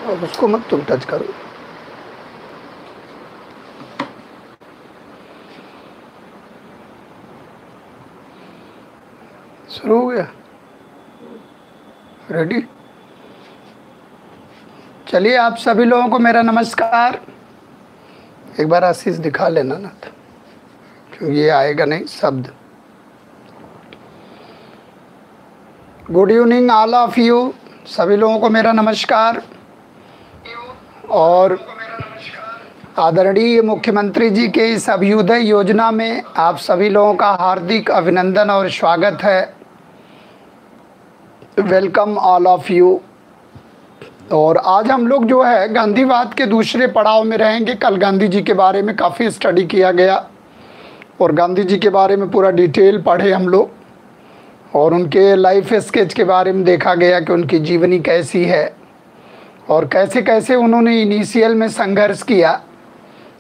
और उसको मत तुम टच करो। शुरू हो गया? रेडी? चलिए, आप सभी लोगों को मेरा नमस्कार। एक बार आशीष दिखा लेना ना, क्योंकि ये आएगा नहीं शब्द। Good evening all of you, सभी लोगों को मेरा नमस्कार। और आदरणीय मुख्यमंत्री जी के इस अभ्युदय योजना में आप सभी लोगों का हार्दिक अभिनंदन और स्वागत है। Welcome all of you. और आज हम लोग जो है गांधीवाद के दूसरे पड़ाव में रहेंगे। कल गांधी जी के बारे में काफ़ी स्टडी किया गया और गांधी जी के बारे में पूरा डिटेल पढ़े हम लोग, और उनके लाइफ स्केच के बारे में देखा गया कि उनकी जीवनी कैसी है और कैसे कैसे उन्होंने इनिशियल में संघर्ष किया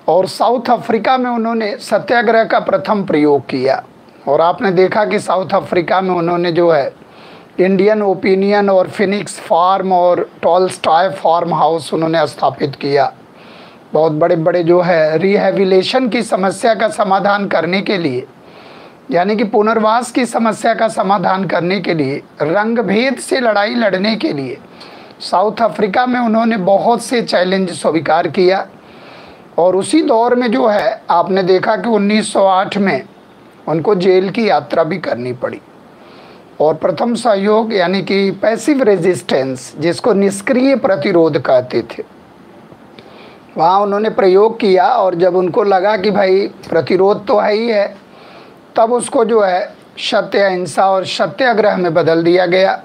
और साउथ अफ्रीका में उन्होंने सत्याग्रह का प्रथम प्रयोग किया। और आपने देखा कि साउथ अफ्रीका में उन्होंने जो है इंडियन ओपिनियन और फिनिक्स फार्म और टॉलस्टॉय फार्म हाउस उन्होंने स्थापित किया। बहुत बड़े बड़े जो है रिहेबिलेशन की समस्या का समाधान करने के लिए, यानी कि पुनर्वास की समस्या का समाधान करने के लिए, रंग भेद से लड़ाई लड़ने के लिए साउथ अफ्रीका में उन्होंने बहुत से चैलेंज स्वीकार किया। और उसी दौर में जो है आपने देखा कि 1908 में उनको जेल की यात्रा भी करनी पड़ी। और प्रथम सहयोग यानी कि पैसिव रेजिस्टेंस, जिसको निष्क्रिय प्रतिरोध कहते थे, वहाँ उन्होंने प्रयोग किया। और जब उनको लगा कि भाई प्रतिरोध तो है ही है, तब उसको जो है सत्य, अहिंसा और सत्याग्रह में बदल दिया गया।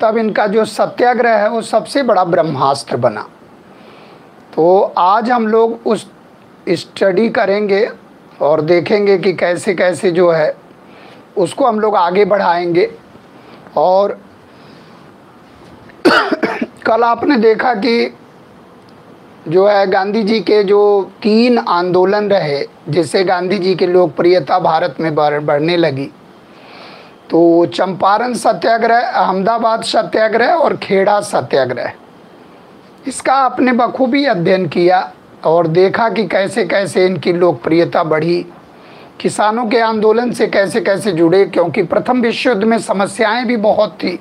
तब इनका जो सत्याग्रह है वो सबसे बड़ा ब्रह्मास्त्र बना। तो आज हम लोग उस स्टडी करेंगे और देखेंगे कि कैसे कैसे जो है उसको हम लोग आगे बढ़ाएंगे। और कल आपने देखा कि जो है गांधी जी के जो 3 आंदोलन रहे, जिससे गांधी जी की लोकप्रियता भारत में बढ़ने लगी, तो चंपारण सत्याग्रह, अहमदाबाद सत्याग्रह और खेड़ा सत्याग्रह, इसका आपने बखूबी अध्ययन किया और देखा कि कैसे कैसे इनकी लोकप्रियता बढ़ी। किसानों के आंदोलन से कैसे कैसे जुड़े, क्योंकि प्रथम विश्व युद्ध में समस्याएं भी बहुत थी।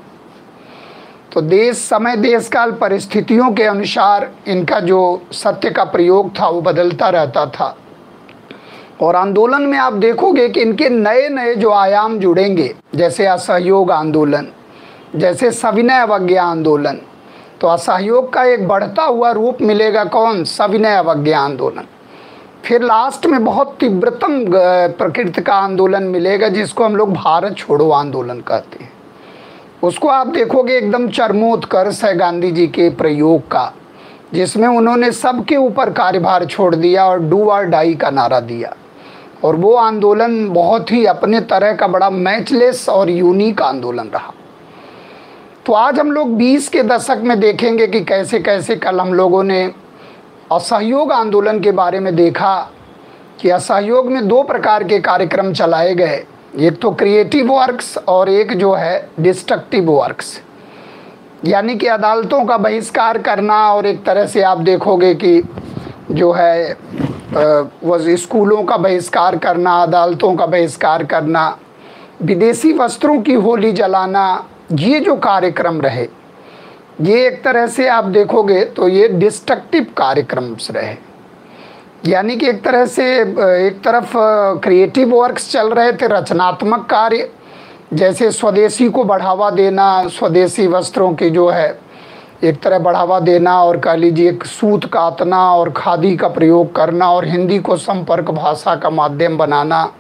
तो देश, समय, देश काल, परिस्थितियों के अनुसार इनका जो सत्य का प्रयोग था वो बदलता रहता था। और आंदोलन में आप देखोगे कि इनके नए नए जो आयाम जुड़ेंगे, जैसे असहयोग आंदोलन, जैसे सविनय अवज्ञा आंदोलन। तो असहयोग का एक बढ़ता हुआ रूप मिलेगा, कौन? सविनय अवज्ञा आंदोलन। फिर लास्ट में बहुत तीव्रतम प्रकृति का आंदोलन मिलेगा, जिसको हम लोग भारत छोड़ो आंदोलन कहते हैं। उसको आप देखोगे एकदम चरमोत्कर्ष है गांधी जी के प्रयोग का, जिसमें उन्होंने सबके ऊपर कार्यभार छोड़ दिया और डू और डाई का नारा दिया। और वो आंदोलन बहुत ही अपने तरह का बड़ा मैचलेस और यूनिक आंदोलन रहा। तो आज हम लोग 20 के दशक में देखेंगे कि कैसे कैसे कल हम लोगों ने असहयोग आंदोलन के बारे में देखा कि असहयोग में 2 प्रकार के कार्यक्रम चलाए गए, एक तो क्रिएटिव वर्क्स और एक जो है डिस्ट्रक्टिव वर्क्स, यानी कि अदालतों का बहिष्कार करना। और एक तरह से आप देखोगे कि जो है वो स्कूलों का बहिष्कार करना, अदालतों का बहिष्कार करना, विदेशी वस्त्रों की होली जलाना, ये जो कार्यक्रम रहे, ये एक तरह से आप देखोगे तो ये डिस्ट्रक्टिव कार्यक्रम रहे। यानी कि एक तरह से एक तरफ क्रिएटिव वर्क्स चल रहे थे, रचनात्मक कार्य, जैसे स्वदेशी को बढ़ावा देना, स्वदेशी वस्त्रों की जो है एक तरह बढ़ावा देना, और कह लीजिए सूत कातना और खादी का प्रयोग करना, और हिंदी को संपर्क भाषा का माध्यम बनाना,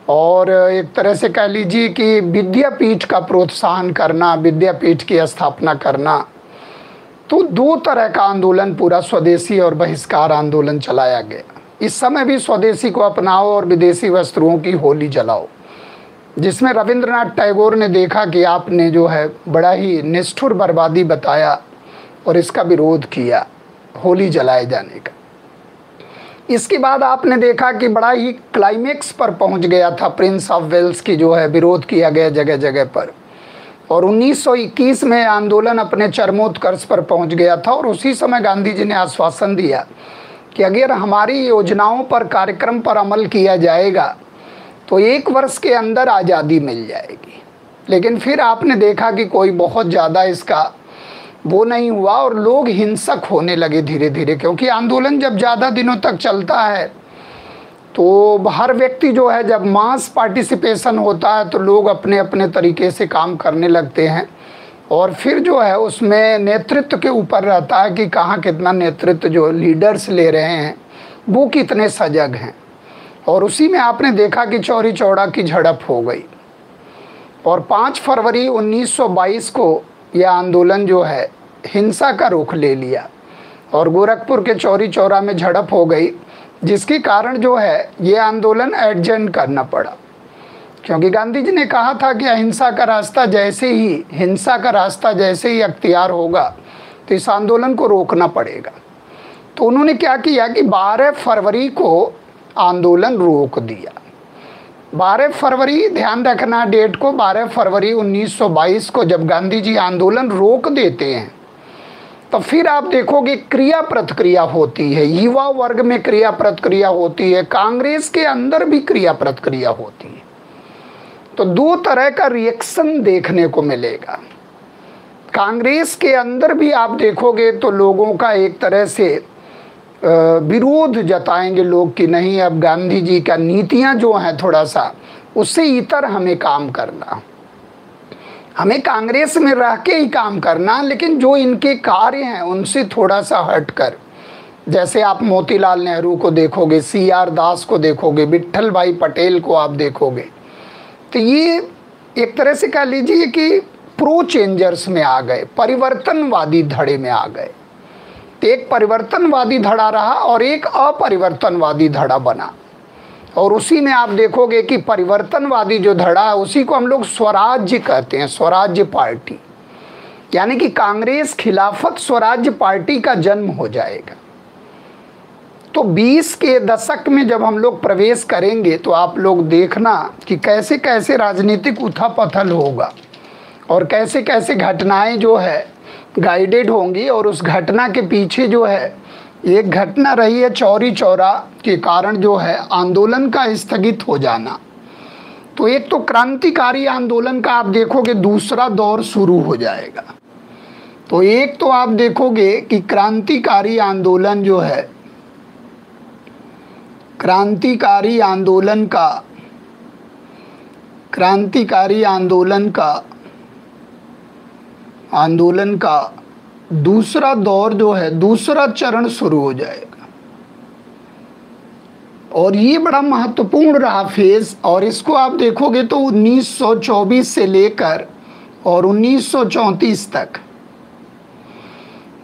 और एक तरह से कह लीजिए कि विद्यापीठ का प्रोत्साहन करना, विद्यापीठ की स्थापना करना। तो 2 तरह का आंदोलन, पूरा स्वदेशी और बहिष्कार आंदोलन चलाया गया। इस समय भी स्वदेशी को अपनाओ और विदेशी वस्त्रों की होली जलाओ, जिसमें रविंद्रनाथ टैगोर ने देखा कि आपने जो है बड़ा ही निष्ठुर बर्बादी बताया और इसका विरोध किया, होली जलाए जाने का। इसके बाद आपने देखा कि बड़ा ही क्लाइमेक्स पर पहुंच गया था, प्रिंस ऑफ वेल्स की जो है विरोध किया गया जगह जगह पर। और 1921 में आंदोलन अपने चरमोत्कर्ष पर पहुंच गया था। और उसी समय गांधी जी ने आश्वासन दिया कि अगर हमारी योजनाओं पर, कार्यक्रम पर अमल किया जाएगा तो 1 वर्ष के अंदर आज़ादी मिल जाएगी। लेकिन फिर आपने देखा कि कोई बहुत ज़्यादा इसका वो नहीं हुआ और लोग हिंसक होने लगे धीरे धीरे, क्योंकि आंदोलन जब ज़्यादा दिनों तक चलता है तो हर व्यक्ति जो है, जब मास पार्टिसिपेशन होता है तो लोग अपने अपने तरीके से काम करने लगते हैं। और फिर जो है उसमें नेतृत्व के ऊपर रहता है कि कहाँ कितना नेतृत्व जो लीडर्स ले रहे हैं वो कितने सजग हैं। और उसी में आपने देखा कि चौरी चौरा की झड़प हो गई और 5 फरवरी 1922 को यह आंदोलन जो है हिंसा का रुख ले लिया और गोरखपुर के चौरी चौरा में झड़प हो गई, जिसके कारण जो है ये आंदोलन एडजर्न करना पड़ा। क्योंकि गांधी जी ने कहा था कि हिंसा का रास्ता जैसे ही अख्तियार होगा तो इस आंदोलन को रोकना पड़ेगा। तो उन्होंने क्या किया कि 12 फरवरी को आंदोलन रोक दिया। 12 फरवरी, ध्यान रखना डेट को, 12 फरवरी 1922 को जब गांधी जी आंदोलन रोक देते हैं तो फिर आप देखोगे क्रिया प्रतिक्रिया होती है, युवा वर्ग में क्रिया प्रतिक्रिया होती है, कांग्रेस के अंदर भी क्रिया प्रतिक्रिया होती है। तो 2 तरह का रिएक्शन देखने को मिलेगा। कांग्रेस के अंदर भी आप देखोगे तो लोगों का एक तरह से विरोध जताएंगे लोग कि नहीं, अब गांधी जी का नीतियां जो हैं थोड़ा सा उससे इतर हमें काम करना, हमें कांग्रेस में रह के ही काम करना, लेकिन जो इनके कार्य हैं उनसे थोड़ा सा हटकर, जैसे आप मोतीलाल नेहरू को देखोगे, CR दास को देखोगे, विट्ठल भाई पटेल को आप देखोगे, तो ये एक तरह से कह लीजिए कि प्रो चेंजर्स में आ गए, परिवर्तनवादी धड़े में आ गए। तो एक परिवर्तनवादी धड़ा रहा और एक अपरिवर्तनवादी धड़ा बना। और उसी में आप देखोगे कि परिवर्तनवादी जो धड़ा है उसी को हम लोग स्वराज्य कहते हैं, स्वराज्य पार्टी, यानी कि कांग्रेस खिलाफत स्वराज्य पार्टी का जन्म हो जाएगा। तो 20 के दशक में जब हम लोग प्रवेश करेंगे तो आप लोग देखना कि कैसे कैसे राजनीतिक उथल-पुथल होगा और कैसे कैसे घटनाएं जो है गाइडेड होंगी। और उस घटना के पीछे जो है एक घटना रही है चौरी चौरा के कारण जो है आंदोलन का स्थगित हो जाना। तो एक तो क्रांतिकारी आंदोलन का आप देखोगे दूसरा दौर शुरू हो जाएगा। तो एक तो आप देखोगे कि क्रांतिकारी आंदोलन जो है, क्रांतिकारी आंदोलन का दूसरा दौर जो है, दूसरा चरण शुरू हो जाएगा। और ये बड़ा महत्वपूर्ण रहा फेज। और इसको आप देखोगे तो 1924 से लेकर और 1934 तक।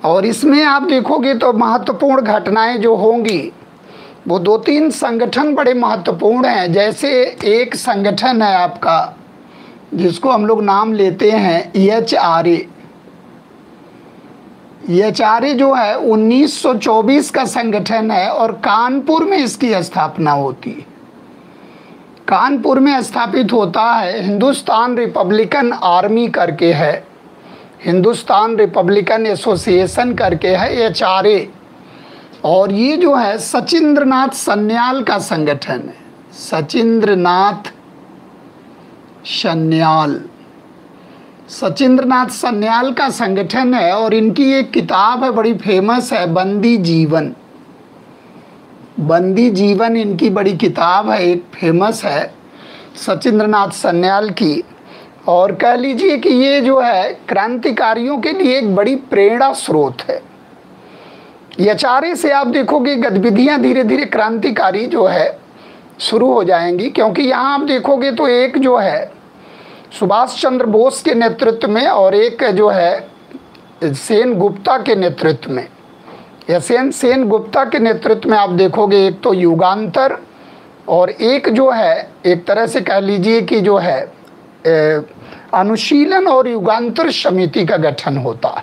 और इसमें आप देखोगे तो महत्वपूर्ण घटनाएं जो होंगी वो 2-3 संगठन बड़े महत्वपूर्ण हैं। जैसे एक संगठन है आपका जिसको हम लोग नाम लेते हैं EHRA। EHRA जो है 1924 का संगठन है और कानपुर में इसकी स्थापना होती है। कानपुर में स्थापित होता है, हिंदुस्तान रिपब्लिकन आर्मी करके है, हिंदुस्तान रिपब्लिकन एसोसिएशन करके है EHRA। और ये जो है सचिंद्रनाथ सन्याल का संगठन है, सचिंद्रनाथ सन्याल का संगठन है। और इनकी एक किताब है बड़ी फेमस है, बंदी जीवन इनकी बड़ी किताब है, एक फेमस है सचिंद्रनाथ सन्याल की। और कह लीजिए कि ये जो है क्रांतिकारियों के लिए एक बड़ी प्रेरणा स्रोत है। EHRA से आप देखोगे गतिविधियां धीरे धीरे क्रांतिकारी जो है शुरू हो जाएंगी। क्योंकि यहाँ आप देखोगे तो एक जो है सुभाष चंद्र बोस के नेतृत्व में और एक जो है सेन गुप्ता के नेतृत्व में, या सेन गुप्ता के नेतृत्व में आप देखोगे एक तो युगांतर और एक जो है एक तरह से कह लीजिए कि जो है अनुशीलन और युगांतर समिति का गठन होता है।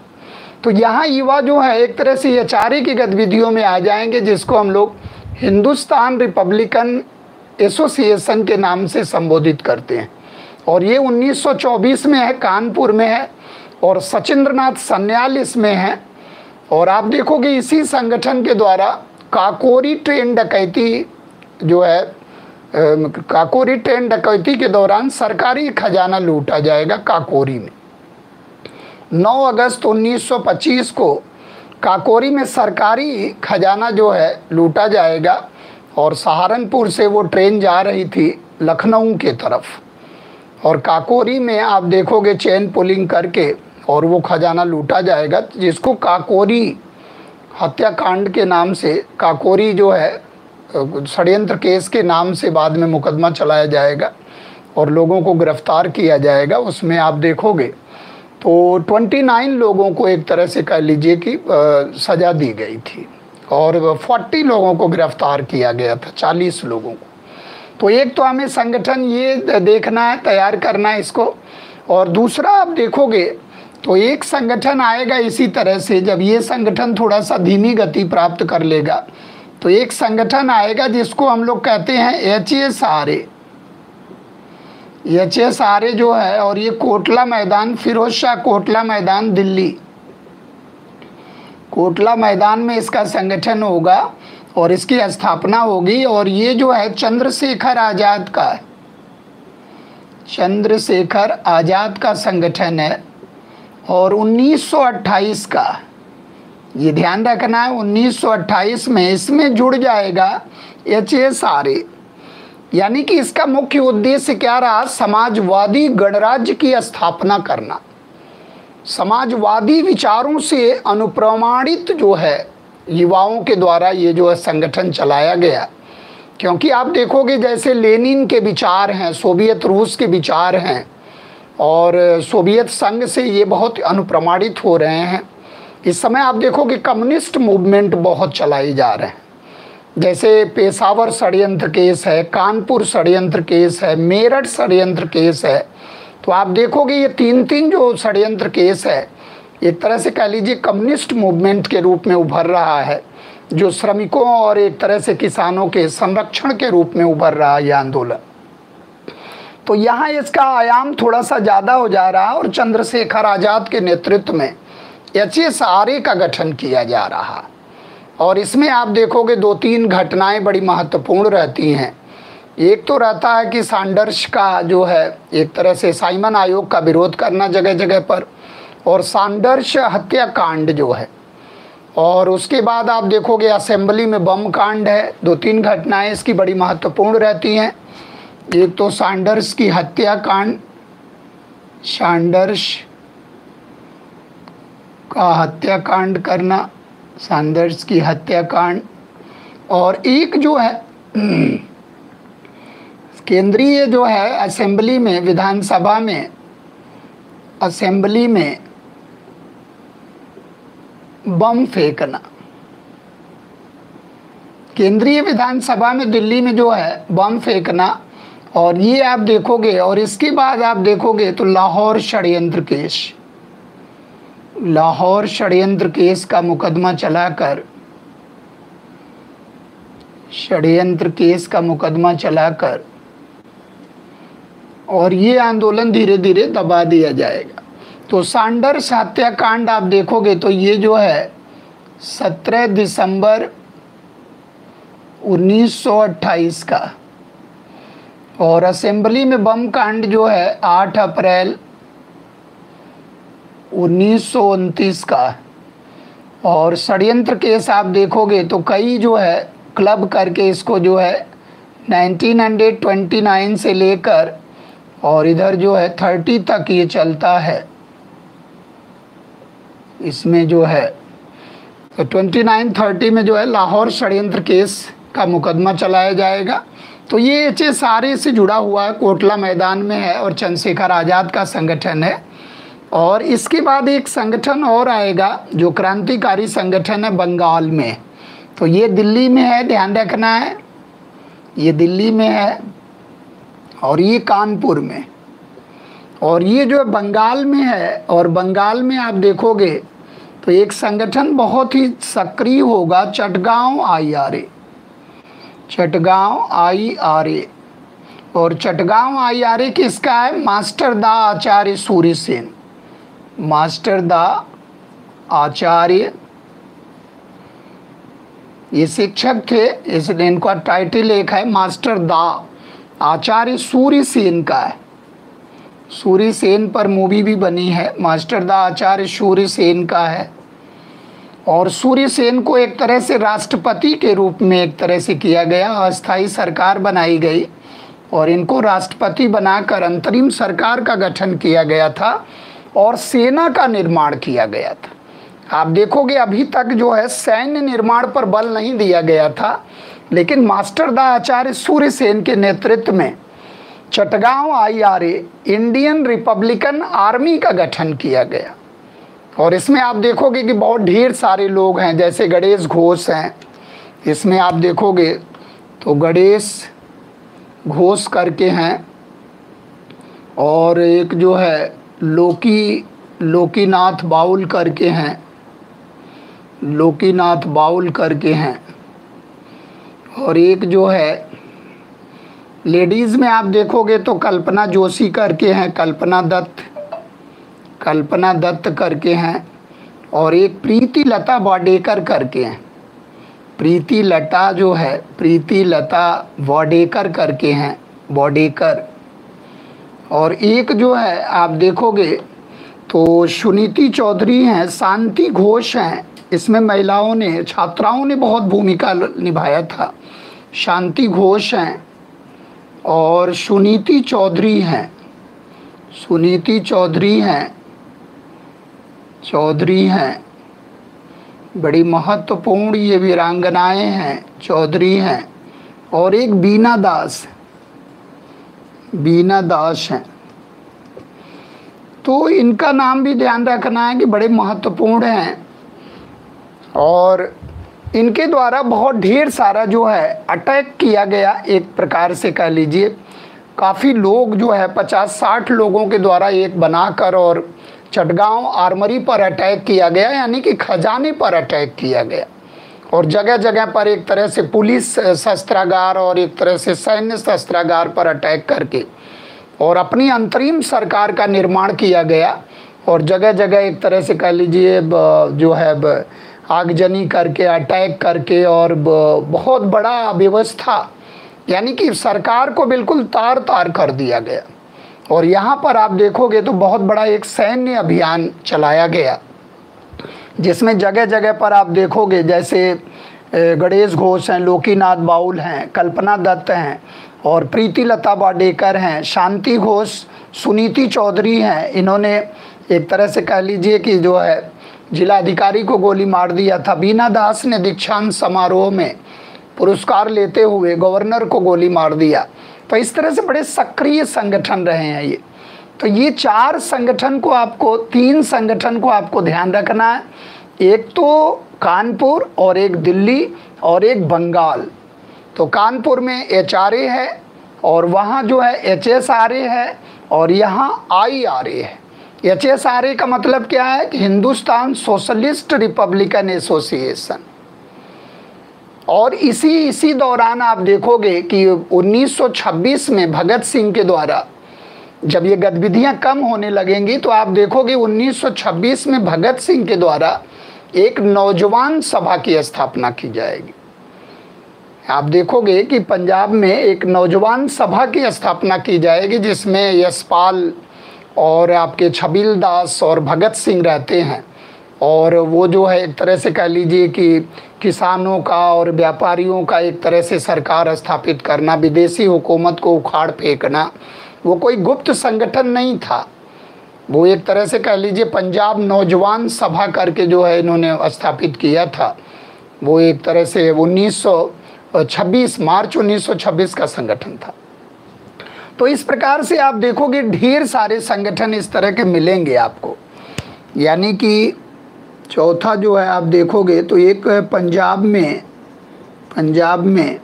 तो यहाँ युवा जो है एक तरह से EHRA की गतिविधियों में आ जाएंगे, जिसको हम लोग हिंदुस्तान रिपब्लिकन एसोसिएशन के नाम से संबोधित करते हैं। और ये 1924 में है, कानपुर में है, और सचिंद्रनाथ सन्याल इसमें है। और आप देखोगे इसी संगठन के द्वारा काकोरी ट्रेन डकैती जो है, काकोरी ट्रेन डकैती के दौरान सरकारी खजाना लूटा जाएगा काकोरी में। 9 अगस्त 1925 को काकोरी में सरकारी खजाना जो है लूटा जाएगा, और सहारनपुर से वो ट्रेन जा रही थी लखनऊ के तरफ, और काकोरी में आप देखोगे चेन पुलिंग करके और वो खजाना लूटा जाएगा, जिसको काकोरी हत्याकांड के नाम से, काकोरी जो है षड्यंत्र केस के नाम से बाद में मुकदमा चलाया जाएगा और लोगों को गिरफ्तार किया जाएगा। उसमें आप देखोगे तो 29 लोगों को एक तरह से कह लीजिए कि सज़ा दी गई थी, और 40 लोगों को गिरफ्तार किया गया था, 40 लोगों को। तो एक तो हमें संगठन ये देखना है, तैयार करना है इसको, और दूसरा आप देखोगे तो एक संगठन आएगा इसी तरह से, जब ये संगठन थोड़ा सा धीमी गति प्राप्त कर लेगा तो एक संगठन आएगा जिसको हम लोग कहते हैं HSRA। HSRA जो है, और ये कोटला मैदान, फिरोज शाह कोटला मैदान दिल्ली, कोटला मैदान में इसका संगठन होगा और इसकी स्थापना होगी। और ये जो है चंद्रशेखर आज़ाद का, चंद्रशेखर आज़ाद का संगठन है, और 1928 का, ये ध्यान रखना है, 1928 में इसमें जुड़ जाएगा HSRA। यानी कि इसका मुख्य उद्देश्य क्या रहा? समाजवादी गणराज्य की स्थापना करना, समाजवादी विचारों से अनुप्रमाणित जो है युवाओं के द्वारा ये जो है संगठन चलाया गया। क्योंकि आप देखोगे जैसे लेनिन के विचार हैं, सोवियत रूस के विचार हैं, और सोवियत संघ से ये बहुत अनुप्रमाणित हो रहे हैं। इस समय आप देखोगे कम्युनिस्ट मूवमेंट बहुत चलाए जा रहे हैं, जैसे पेशावर षड्यंत्र केस है, कानपुर षड्यंत्र केस है, मेरठ षड्यंत्र केस है। तो आप देखोगे ये तीन जो षड्यंत्र केस है एक तरह से कह लीजिए कम्युनिस्ट मूवमेंट के रूप में उभर रहा है, जो श्रमिकों और एक तरह से किसानों के संरक्षण के रूप में उभर रहा है यह आंदोलन। तो यहाँ इसका आयाम थोड़ा सा ज़्यादा हो जा रहा है, और चंद्रशेखर आज़ाद के नेतृत्व में HSRA का गठन किया जा रहा है। और इसमें आप देखोगे 2-3 घटनाएं बड़ी महत्वपूर्ण रहती हैं। एक तो रहता है कि सैंडर्स का जो है एक तरह से साइमन आयोग का विरोध करना जगह जगह पर, और सैंडर्स हत्याकांड जो है, और उसके बाद आप देखोगे असेंबली में बम कांड है। 2-3 घटनाएं इसकी बड़ी महत्वपूर्ण रहती हैं। एक तो सैंडर्स की हत्याकांड, सैंडर्स का हत्याकांड करना, सैंडर्स की हत्याकांड, और एक जो है केंद्रीय जो है असेंबली में, विधानसभा में, असेंबली में बम फेंकना, केंद्रीय विधानसभा में दिल्ली में जो है बम फेंकना, और ये आप देखोगे। और इसके बाद आप देखोगे तो लाहौर षड्यंत्र केस, लाहौर षड्यंत्र केस का मुकदमा चलाकर, षड्यंत्र केस का मुकदमा चलाकर, और ये आंदोलन धीरे धीरे दबा दिया जाएगा। तो सैंडर्स हत्याकांड आप देखोगे तो ये जो है 17 दिसंबर 1928 का, और असेंबली में बम कांड जो है 8 अप्रैल 1929 का। और षड्यंत्र केस आप देखोगे तो कई जो है क्लब करके इसको जो है 1929 से लेकर और इधर जो है 30 तक ये चलता है। इसमें जो है तो 29-30 में जो है लाहौर षड्यंत्र केस का मुकदमा चलाया जाएगा। तो ये HSRA से जुड़ा हुआ है, कोटला मैदान में है और चंद्रशेखर आज़ाद का संगठन है। और इसके बाद एक संगठन और आएगा जो क्रांतिकारी संगठन है बंगाल में। तो ये दिल्ली में है, ध्यान रखना है, ये दिल्ली में है और ये कानपुर में। और ये जो बंगाल में है, और बंगाल में आप देखोगे तो एक संगठन बहुत ही सक्रिय होगा, चटगांव IRA, चटगांव IRA। और चटगांव IRA किसका है? मास्टर दा आचार्य सूर्य सेन। मास्टर दा आचार्य ये शिक्षक थे, इसलिए इनका टाइटल एक है मास्टर दा आचार्य सूर्य सेन का है। सूर्य सेन पर मूवी भी बनी है, मास्टर दा आचार्य सूर्य सेन का है। और सूर्य सेन को एक तरह से राष्ट्रपति के रूप में एक तरह से किया गया, अस्थाई सरकार बनाई गई और इनको राष्ट्रपति बनाकर अंतरिम सरकार का गठन किया गया था और सेना का निर्माण किया गया था। आप देखोगे अभी तक जो है सैन्य निर्माण पर बल नहीं दिया गया था, लेकिन मास्टर दा आचार्य सूर्य सेन के नेतृत्व में Chittagong IRA Indian Republican army का गठन किया गया। और इसमें आप देखोगे कि बहुत ढेर सारे लोग हैं, जैसे गणेश घोष हैं, इसमें आप देखोगे तो गणेश घोष करके हैं, और एक जो है लोकीनाथ बाउल करके हैं, लोकीनाथ बाउल करके हैं, और एक जो है लेडीज़ में आप देखोगे तो कल्पना जोशी करके हैं, कल्पना दत्त करके हैं, और एक प्रीति लता वाडेकर करके हैं। प्रीति लता जो है, प्रीति लता वाडेकर करके हैं, वाडेकर। और एक जो है आप देखोगे तो सुनीति चौधरी हैं, शांति घोष हैं, इसमें महिलाओं ने, छात्राओं ने बहुत भूमिका निभाया था। शांति घोष हैं और सुनीति चौधरी हैं, सुनीति चौधरी हैं, बड़ी महत्वपूर्ण ये वीरांगनाएं हैं, चौधरी हैं। और एक बीना दास हैं। तो इनका नाम भी ध्यान रखना है कि बड़े महत्वपूर्ण हैं, और इनके द्वारा बहुत ढेर सारा जो है अटैक किया गया, एक प्रकार से कह लीजिए। काफ़ी लोग जो है 50-60 लोगों के द्वारा एक बनाकर और चटगांव आर्मरी पर अटैक किया गया, यानी कि खजाने पर अटैक किया गया। और जगह जगह पर एक तरह से पुलिस शस्त्रागार और एक तरह से सैन्य शस्त्रागार पर अटैक करके और अपनी अंतरिम सरकार का निर्माण किया गया। और जगह जगह एक तरह से कह लीजिए जो है आगजनी करके, अटैक करके, और बहुत बड़ा व्यवस्था, यानी कि सरकार को बिल्कुल तार तार कर दिया गया। और यहाँ पर आप देखोगे तो बहुत बड़ा एक सैन्य अभियान चलाया गया, जिसमें जगह जगह पर आप देखोगे जैसे गणेश घोष हैं, लोकीनाथ बाउल हैं, कल्पना दत्त हैं, और प्रीति लता वाडेकर हैं, शांति घोष, सुनीति चौधरी हैं। इन्होंने एक तरह से कह लीजिए कि जो है जिलाधिकारी को गोली मार दिया था। बीना दास ने दीक्षांत समारोह में पुरस्कार लेते हुए गवर्नर को गोली मार दिया। तो इस तरह से बड़े सक्रिय संगठन रहे हैं ये। तो ये 4 संगठन को आपको, 3 संगठन को आपको ध्यान रखना है। एक तो कानपुर, और एक दिल्ली, और एक बंगाल। तो कानपुर में HRA है, और वहाँ जो है HSRA है, और यहाँ IRA है। HSRA का मतलब क्या है कि हिंदुस्तान सोशलिस्ट रिपब्लिकन एसोसिएशन। और इसी दौरान आप देखोगे कि 1926 में भगत सिंह के द्वारा जब ये गतिविधियां कम होने लगेंगी, तो आप देखोगे 1926 में भगत सिंह के द्वारा एक नौजवान सभा की स्थापना की जाएगी। आप देखोगे कि पंजाब में एक नौजवान सभा की स्थापना की जाएगी, जिसमें यशपाल और आपके छबील दास और भगत सिंह रहते हैं। और वो जो है एक तरह से कह लीजिए कि किसानों का और व्यापारियों का एक तरह से सरकार स्थापित करना, विदेशी हुकूमत को उखाड़ फेंकना। वो कोई गुप्त संगठन नहीं था, वो एक तरह से कह लीजिए पंजाब नौजवान सभा करके जो है इन्होंने स्थापित किया था। वो एक तरह से 1926 मार्च 1926 का संगठन था। तो इस प्रकार से आप देखोगे ढेर सारे संगठन इस तरह के मिलेंगे आपको। यानी कि चौथा जो है आप देखोगे तो एक पंजाब में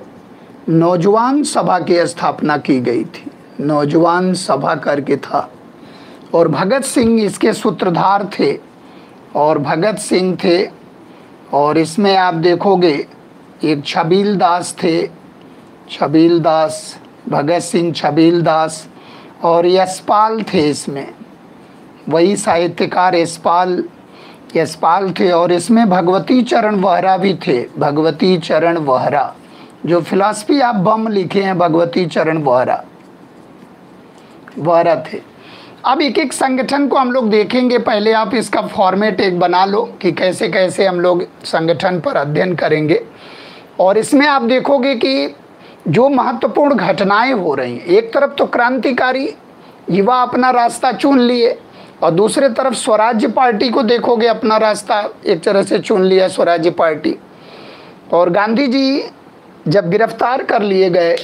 नौजवान सभा की स्थापना की गई थी, नौजवान सभा करके था। और भगत सिंह इसके सूत्रधार थे, और भगत सिंह थे। और इसमें आप देखोगे एक छबील दास थे, छबील दास भगत सिंह, छबील दास और यशपाल थे इसमें, वही साहित्यकार यशपाल थे। और इसमें भगवती चरण वहरा भी थे, भगवती चरण वहरा, जो फिलॉसफी आप बम लिखे हैं भगवती चरण वहरा थे। अब एक एक संगठन को हम लोग देखेंगे, पहले आप इसका फॉर्मेट एक बना लो कि कैसे कैसे हम लोग संगठन पर अध्ययन करेंगे। और इसमें आप देखोगे कि जो महत्वपूर्ण घटनाएं हो रही हैं, एक तरफ तो क्रांतिकारी युवा अपना रास्ता चुन लिए और दूसरे तरफ स्वराज्य पार्टी को देखोगे अपना रास्ता एक तरह से चुन लिया स्वराज्य पार्टी। और गांधी जी जब गिरफ्तार कर लिए गए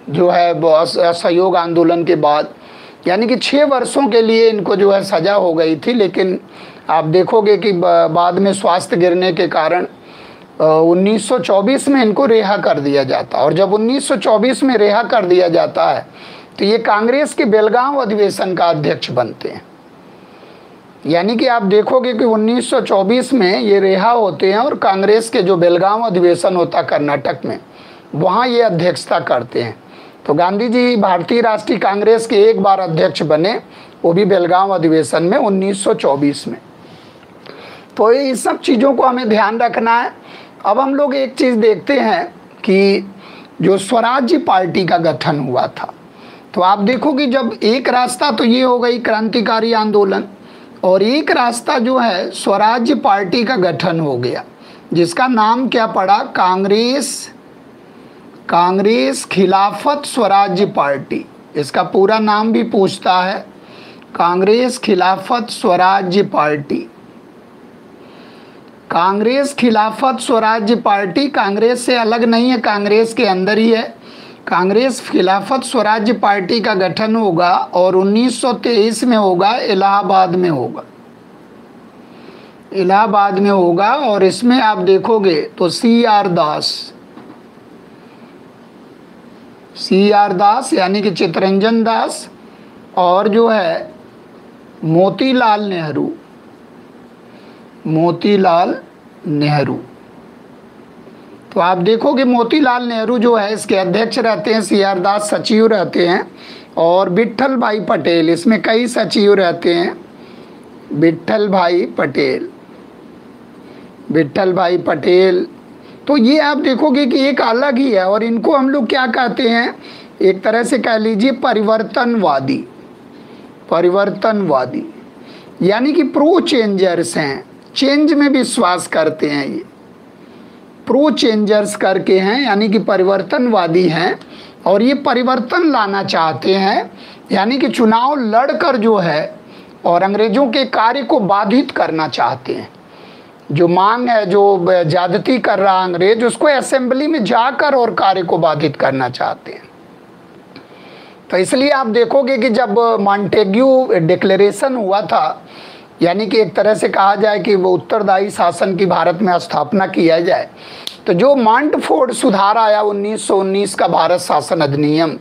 जो है असहयोग आंदोलन के बाद, यानी कि 6 वर्षों के लिए इनको जो है सज़ा हो गई थी, लेकिन आप देखोगे कि बाद में स्वास्थ्य गिरने के कारण 1924 में इनको रिहा कर दिया जाता। और जब 1924 में रिहा कर दिया जाता है तो ये कांग्रेस के बेलगांव अधिवेशन का अध्यक्ष बनते हैं। यानी कि आप देखोगे कि 1924 में ये रिहा होते हैं और कांग्रेस के जो बेलगांव अधिवेशन होता कर्नाटक में, वहाँ ये अध्यक्षता करते हैं। तो गांधी जी भारतीय राष्ट्रीय कांग्रेस के एक बार अध्यक्ष बने, वो भी बेलगांव अधिवेशन में 1924 में। तो ये सब चीज़ों को हमें ध्यान रखना है। अब हम लोग एक चीज़ देखते हैं कि जो स्वराज्य पार्टी का गठन हुआ था, तो आप देखो कि जब एक रास्ता तो ये हो गई क्रांतिकारी आंदोलन, और एक रास्ता जो है स्वराज्य पार्टी का गठन हो गया, जिसका नाम क्या पड़ा, कांग्रेस खिलाफत स्वराज्य पार्टी। इसका पूरा नाम भी पूछता है, कांग्रेस खिलाफत स्वराज्य पार्टी। कांग्रेस खिलाफत स्वराज्य पार्टी कांग्रेस से अलग नहीं है, कांग्रेस के अंदर ही है। कांग्रेस खिलाफत स्वराज्य पार्टी का गठन होगा और 1923 में होगा, इलाहाबाद में होगा, इलाहाबाद में होगा। और इसमें आप देखोगे तो C.R. दास यानी कि चित्तरंजन दास और जो है मोतीलाल नेहरू। तो आप देखोगे मोतीलाल नेहरू जो है इसके अध्यक्ष रहते हैं, C.R. दास सचिव रहते हैं, और विट्ठल भाई पटेल, इसमें कई सचिव रहते हैं, विट्ठल भाई पटेल। तो ये आप देखोगे कि एक अलग ही है। और इनको हम लोग क्या कहते हैं, एक तरह से कह लीजिए परिवर्तनवादी, यानी कि प्रो चेंजर्स हैं, चेंज में विश्वास करते हैं, ये प्रो चेंजर्स करके हैं, यानी कि परिवर्तनवादी हैं। और ये परिवर्तन लाना चाहते हैं, यानी कि चुनाव लड़कर जो है और अंग्रेज़ों के कार्य को बाधित करना चाहते हैं। जो मांग है, जो ज्यादती कर रहा अंग्रेज, उसको असेंबली में जाकर और कार्य को बाधित करना चाहते हैं। तो इसलिए आप देखोगे कि जब मॉन्टेग्यू डिक्लेरेशन हुआ था, यानी कि एक तरह से कहा जाए कि वो उत्तरदायी शासन की भारत में स्थापना किया जाए, तो जो मॉन्टफोर्ड सुधार आया 1919 का भारत शासन अधिनियम,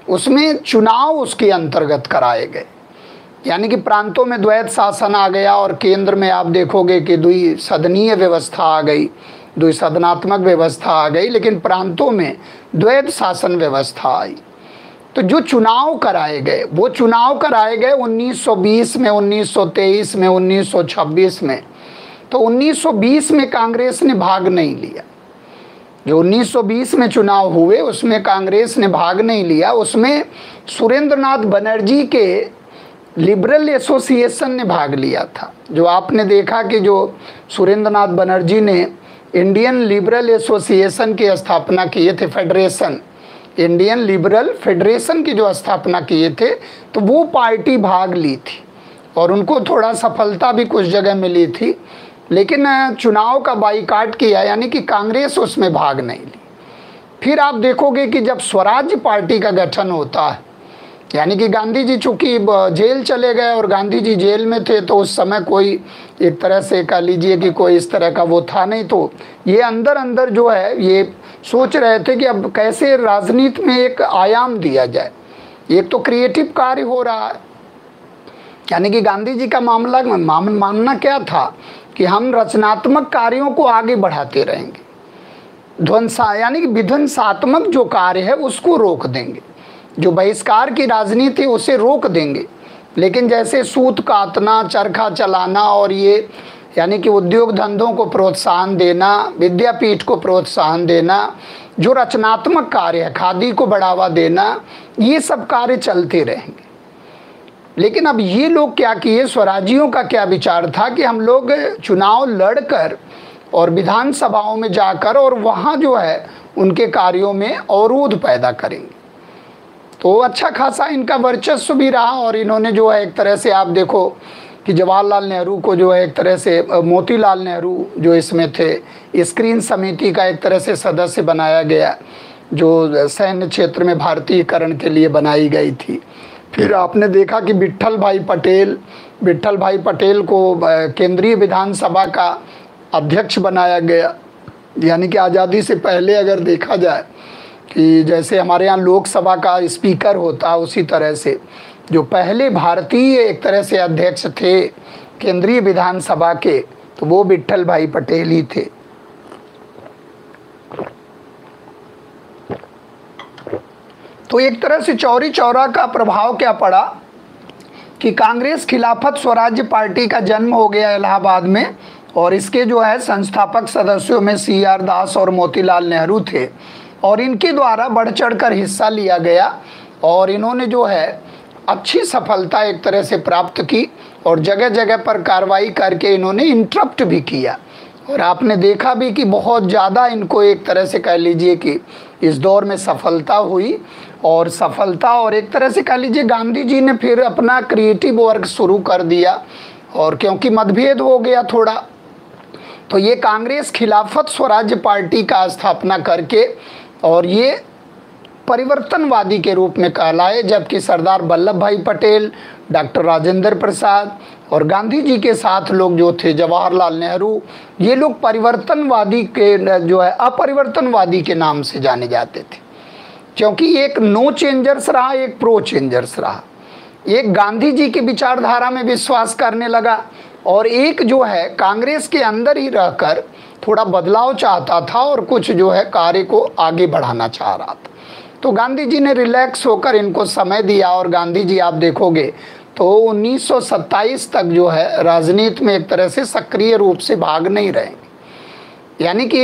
उसमें चुनाव उसके अंतर्गत कराए गए। यानी कि प्रांतों में द्वैत शासन आ गया और केंद्र में आप देखोगे कि द्विसदनीय व्यवस्था आ गई, द्विसदनात्मक व्यवस्था आ गई, लेकिन प्रांतों में द्वैत शासन व्यवस्था आई। तो जो चुनाव कराए गए वो चुनाव कराए गए 1920 में, 1923 में, 1926 में। तो 1920 में कांग्रेस ने भाग नहीं लिया। जो 1920 में चुनाव हुए उसमें कांग्रेस ने भाग नहीं लिया। उसमें सुरेंद्रनाथ बनर्जी के लिबरल एसोसिएशन ने भाग लिया था। जो आपने देखा कि जो सुरेंद्रनाथ बनर्जी ने इंडियन लिबरल एसोसिएशन की स्थापना किए थे, फेडरेशन, इंडियन लिबरल फेडरेशन की जो स्थापना किए थे, तो वो पार्टी भाग ली थी और उनको थोड़ा सफलता भी कुछ जगह मिली थी, लेकिन चुनाव का बाईकाट किया, यानी कि कांग्रेस उसमें भाग नहीं ली। फिर आप देखोगे कि जब स्वराज्य पार्टी का गठन होता है, यानी कि गांधी जी चूँकि जेल चले गए और गांधी जी जेल में थे, तो उस समय कोई एक तरह से कह लीजिए कि कोई इस तरह का वो था नहीं। तो ये अंदर अंदर जो है ये सोच रहे थे कि अब कैसे राजनीति में एक आयाम दिया जाए। एक तो क्रिएटिव कार्य हो रहा है, यानी कि गांधी जी का मानना क्या था कि हम रचनात्मक कार्यों को आगे बढ़ाते रहेंगे। ध्वंसा यानी कि विध्वंसात्मक जो कार्य है उसको रोक देंगे, जो बहिष्कार की राजनीति उसे रोक देंगे। लेकिन जैसे सूत काटना, चरखा चलाना और ये यानी कि उद्योग धंधों को प्रोत्साहन देना, विद्यापीठ को प्रोत्साहन देना, जो रचनात्मक कार्य है, खादी को बढ़ावा देना, ये सब कार्य चलते रहेंगे। लेकिन अब ये लोग क्या किए, स्वराजियों का क्या विचार था कि हम लोग चुनाव लड़कर और विधानसभाओं में जाकर और वहाँ जो है उनके कार्यों में अवरोध पैदा करेंगे। तो अच्छा खासा इनका वर्चस्व भी रहा और इन्होंने जो है एक तरह से आप देखो कि जवाहरलाल नेहरू को जो है एक तरह से मोतीलाल नेहरू जो इसमें थे, स्क्रीन समिति का एक तरह से सदस्य बनाया गया जो सैन्य क्षेत्र में भारतीयकरण के लिए बनाई गई थी। फिर आपने देखा कि विट्ठल भाई पटेल को केंद्रीय विधानसभा का अध्यक्ष बनाया गया। यानी कि आज़ादी से पहले अगर देखा जाए कि जैसे हमारे यहाँ लोकसभा का स्पीकर होता, उसी तरह से जो पहले भारतीय एक तरह से अध्यक्ष थे केंद्रीय विधानसभा के, तो वो विट्ठल भाई पटेल ही थे। तो एक तरह से चौरी चौरा का प्रभाव क्या पड़ा कि कांग्रेस खिलाफत स्वराज्य पार्टी का जन्म हो गया इलाहाबाद में, और इसके जो है संस्थापक सदस्यों में CR दास और मोतीलाल नेहरू थे, और इनके द्वारा बढ़ चढ़कर हिस्सा लिया गया और इन्होंने जो है अच्छी सफलता एक तरह से प्राप्त की और जगह जगह पर कार्रवाई करके इन्होंने इंटरप्ट भी किया। और आपने देखा भी कि बहुत ज़्यादा इनको एक तरह से कह लीजिए कि इस दौर में सफलता हुई और एक तरह से कह लीजिए गांधी जी ने फिर अपना क्रिएटिव वर्क शुरू कर दिया, और क्योंकि मतभेद हो गया थोड़ा, तो ये कांग्रेस खिलाफत स्वराज्य पार्टी का स्थापना करके और ये परिवर्तनवादी के रूप में कहलाए। जबकि सरदार वल्लभ भाई पटेल, डॉक्टर राजेंद्र प्रसाद और गांधी जी के साथ लोग जो थे जवाहरलाल नेहरू, ये लोग परिवर्तनवादी के जो है अपरिवर्तनवादी के नाम से जाने जाते थे, क्योंकि एक नो चेंजर्स रहा, एक प्रो चेंजर्स रहा। एक गांधी जी की विचारधारा में विश्वास करने लगा और एक जो है कांग्रेस के अंदर ही रहकर थोड़ा बदलाव चाहता था और कुछ जो है कार्य को आगे बढ़ाना चाह रहा था। तो गांधी जी ने रिलैक्स होकर इनको समय दिया और गांधी जी आप देखोगे तो 1927 तक जो है राजनीति में एक तरह से सक्रिय रूप से भाग नहीं रहे। यानी कि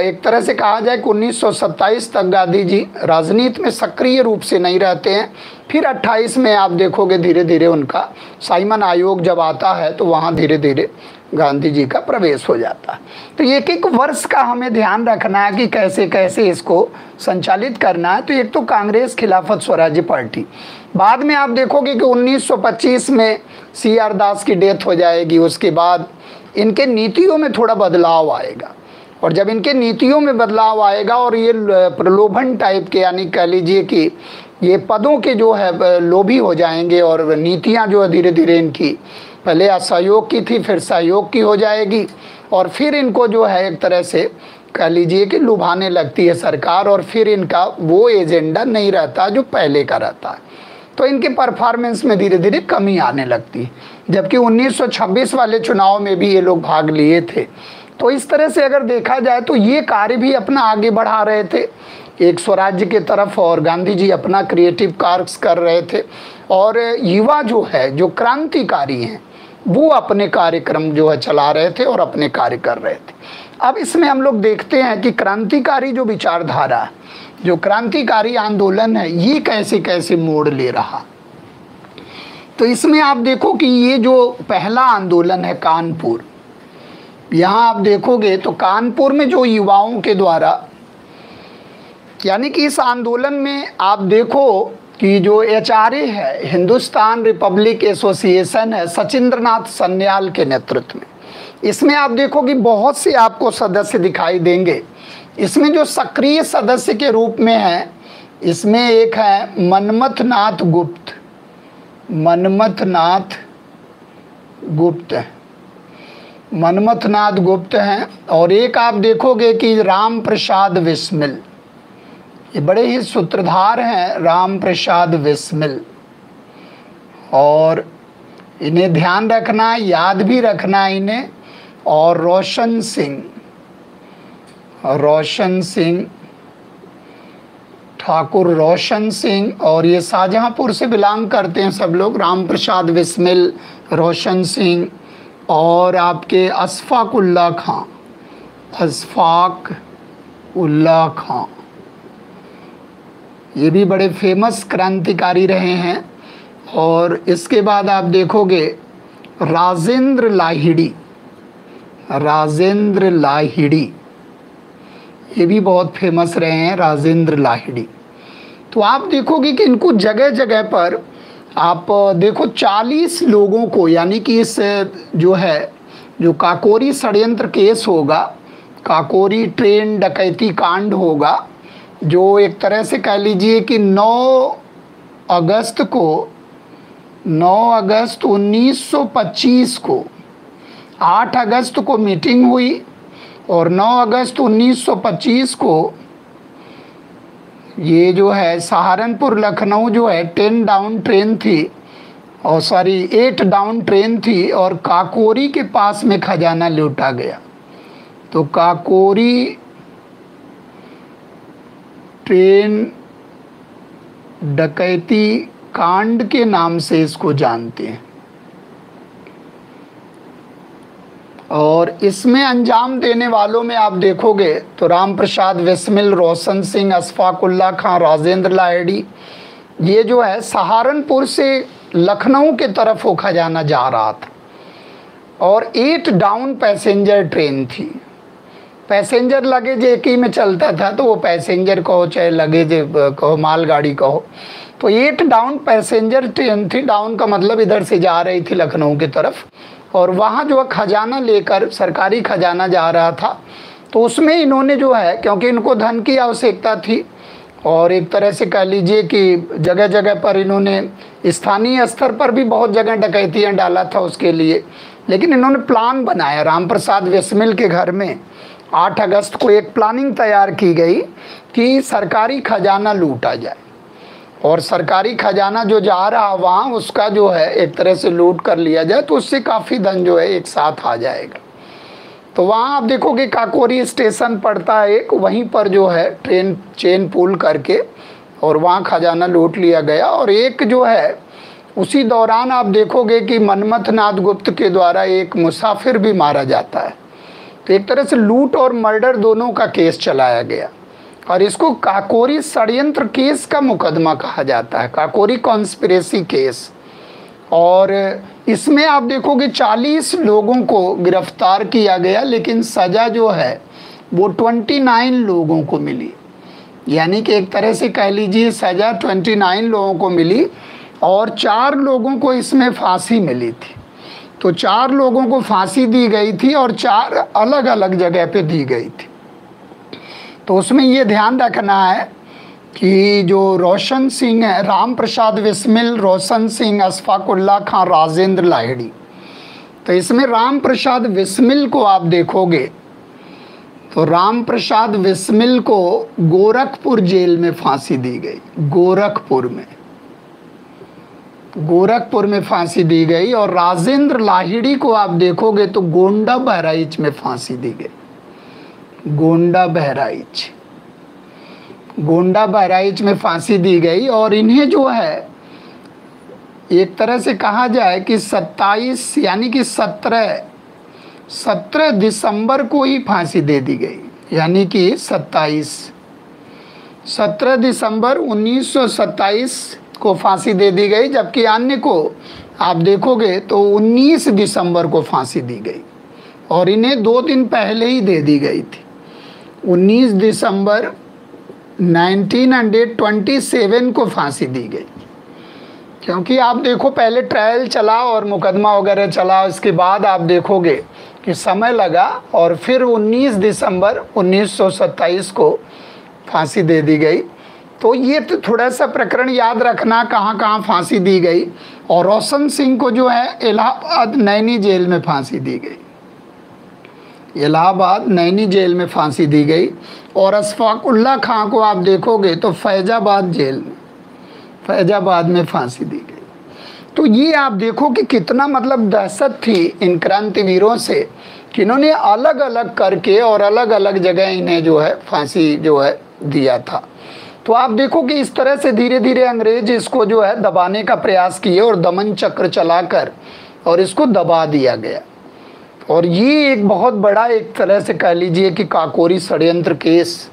एक तरह से कहा जाए कि 1927 तक गांधी जी राजनीति में सक्रिय रूप से नहीं रहते हैं। फिर 28 में आप देखोगे धीरे धीरे उनका साइमन आयोग जब आता है तो वहाँ धीरे धीरे गांधी जी का प्रवेश हो जाता है। तो एक एक वर्ष का हमें ध्यान रखना है कि कैसे कैसे इसको संचालित करना है। तो एक तो कांग्रेस खिलाफत स्वराज्य पार्टी, बाद में आप देखोगे कि 1925 में CR दास की डेथ हो जाएगी। उसके बाद इनके नीतियों में थोड़ा बदलाव आएगा, और जब इनके नीतियों में बदलाव आएगा और ये प्रलोभन टाइप के यानी कह लीजिए कि ये पदों के जो है लोभी हो जाएंगे और नीतियां जो है धीरे धीरे इनकी पहले असहयोग की थी फिर सहयोग की हो जाएगी, और फिर इनको जो है एक तरह से कह लीजिए कि लुभाने लगती है सरकार, और फिर इनका वो एजेंडा नहीं रहता जो पहले का रहता है। तो इनके परफॉर्मेंस में धीरे धीरे कमी आने लगती है। जबकि 1926 वाले चुनाव में भी ये लोग भाग लिए थे। तो इस तरह से अगर देखा जाए तो ये कार्य भी अपना आगे बढ़ा रहे थे एक स्वराज्य के तरफ, और गांधी जी अपना क्रिएटिव कार्य कर रहे थे, और युवा जो है जो क्रांतिकारी हैं वो अपने कार्यक्रम जो है चला रहे थे और अपने कार्य कर रहे थे। अब इसमें हम लोग देखते हैं कि क्रांतिकारी जो विचारधारा है, जो क्रांतिकारी आंदोलन है, ये कैसे कैसे मोड़ ले रहा। तो इसमें आप देखो कि ये जो पहला आंदोलन है कानपुर, यहाँ आप देखोगे तो कानपुर में जो युवाओं के द्वारा यानी कि इस आंदोलन में आप देखो कि जो HRA है, हिंदुस्तान रिपब्लिक एसोसिएशन है, सचिंद्रनाथ सन्याल के नेतृत्व में, इसमें आप देखो कि बहुत से आपको सदस्य दिखाई देंगे। इसमें जो सक्रिय सदस्य के रूप में है, इसमें एक है मनमथनाथ गुप्त हैं, और एक आप देखोगे कि राम प्रसाद बिस्मिल, ये बड़े ही सूत्रधार हैं राम प्रसाद बिस्मिल, और इन्हें ध्यान रखना, याद भी रखना इन्हें। और रोशन सिंह, ठाकुर रोशन सिंह, और ये शाहजहाँपुर से बिलोंग करते हैं सब लोग। राम प्रसाद बिस्मिल, रोशन सिंह, और आपके अशफाक उल्लाह खां, अशफाक उल्लाह खां, ये भी बड़े फेमस क्रांतिकारी रहे हैं। और इसके बाद आप देखोगे राजेंद्र लाहिड़ी, राजेंद्र लाहिड़ी, ये भी बहुत फेमस रहे हैं राजेंद्र लाहिड़ी। तो आप देखोगे कि इनको जगह जगह पर आप देखो 40 लोगों को, यानी कि इस जो है जो काकोरी षड्यंत्र केस होगा, काकोरी ट्रेन डकैती कांड होगा, जो एक तरह से कह लीजिए कि 9 अगस्त 1925 को 8 अगस्त को मीटिंग हुई और 9 अगस्त 1925 को ये जो है सहारनपुर लखनऊ जो है 10 डाउन ट्रेन थी, और 8 डाउन ट्रेन थी, और काकोरी के पास में खजाना लूटा गया। तो काकोरी ट्रेन डकैती कांड के नाम से इसको जानते हैं। और इसमें अंजाम देने वालों में आप देखोगे तो राम प्रसाद बिस्मिल, रोशन सिंह, अशफाक उल्लाह खां, राजेंद्र लाहिड़ी, ये जो है सहारनपुर से लखनऊ के तरफ वो खजाना जा रहा था। और 8 डाउन पैसेंजर ट्रेन थी, पैसेंजर लगेज एक ही में चलता था, तो वो पैसेंजर कहो चाहे लगेज कहो, मालगाड़ी कहो। तो 8 डाउन पैसेंजर ट्रेन थी, डाउन का मतलब इधर से जा रही थी लखनऊ की तरफ, और वहाँ जो खजाना लेकर सरकारी खजाना जा रहा था। तो उसमें इन्होंने जो है, क्योंकि इनको धन की आवश्यकता थी और एक तरह से कह लीजिए कि जगह जगह पर इन्होंने स्थानीय स्तर पर भी बहुत जगह डकैतियाँ डाला था उसके लिए, लेकिन इन्होंने प्लान बनाया। राम प्रसाद बिस्मिल के घर में 8 अगस्त को एक प्लानिंग तैयार की गई कि सरकारी खजाना लूटा जाए, और सरकारी खजाना जो जा रहा वहाँ उसका जो है एक तरह से लूट कर लिया जाए, तो उससे काफ़ी धन जो है एक साथ आ जाएगा। तो वहाँ आप देखोगे काकोरी स्टेशन पड़ता है एक, वहीं पर जो है ट्रेन चेन पुल करके और वहाँ खजाना लूट लिया गया। और एक जो है उसी दौरान आप देखोगे कि मनमथ नाथ गुप्त के द्वारा एक मुसाफिर भी मारा जाता है। तो एक तरह से लूट और मर्डर दोनों का केस चलाया गया, और इसको काकोरी षड्यंत्र केस का मुकदमा कहा जाता है, काकोरी कॉन्स्पिरेसी केस। और इसमें आप देखोगे 40 लोगों को गिरफ्तार किया गया, लेकिन सज़ा जो है वो 29 लोगों को मिली, यानी कि एक तरह से कह लीजिए सज़ा 29 लोगों को मिली, और 4 लोगों को इसमें फांसी मिली थी। तो 4 लोगों को फांसी दी गई थी और 4 अलग अलग जगह पे दी गई थी। तो उसमें ये ध्यान रखना है कि जो रोशन सिंह है, राम प्रसाद बिस्मिल, रोशन सिंह, अशफाक उल्लाह खां, राजेंद्र लाहिड़ी, तो इसमें राम प्रसाद बिस्मिल को आप देखोगे तो राम प्रसाद बिस्मिल को गोरखपुर जेल में फांसी दी गई, गोरखपुर में फांसी दी गई। और राजेंद्र लाहिड़ी को आप देखोगे तो गोंडा बहराइच में फांसी दी गई, गोंडा बहराइच में फांसी दी गई। और इन्हें जो है एक तरह से कहा जाए कि 27 यानी कि 17 दिसंबर को ही फांसी दे दी गई, यानी कि 17 दिसंबर 1927 को फांसी दे दी गई, जबकि अन्य को आप देखोगे तो 19 दिसंबर को फांसी दी गई, और इन्हें 2 दिन पहले ही दे दी गई थी। 19 दिसंबर 1927 को फांसी दी गई, क्योंकि आप देखो पहले ट्रायल चला और मुकदमा वगैरह चला, इसके बाद आप देखोगे कि समय लगा, और फिर 19 दिसंबर 1927 को फांसी दे दी गई। तो ये तो थोड़ा सा प्रकरण याद रखना कहाँ कहाँ फांसी दी गई। और रोशन सिंह को जो है इलाहाबाद नैनी जेल में फांसी दी गई, इलाहाबाद नैनी जेल में फांसी दी गई। और अशफाक उल्लाह खां को आप देखोगे तो फैजाबाद जेल में, फैजाबाद में फांसी दी गई। तो ये आप देखो कि कितना मतलब दहशत थी इन क्रांतिवीरों से कि इन्होंने अलग अलग करके और अलग अलग जगह इन्हें जो है फांसी जो है दिया था। तो आप देखो कि इस तरह से धीरे धीरे अंग्रेज इसको जो है दबाने का प्रयास किए और दमन चक्र चलाकर और इसको दबा दिया गया। और ये एक बहुत बड़ा एक तरह से कह लीजिए कि काकोरी षड्यंत्र केस,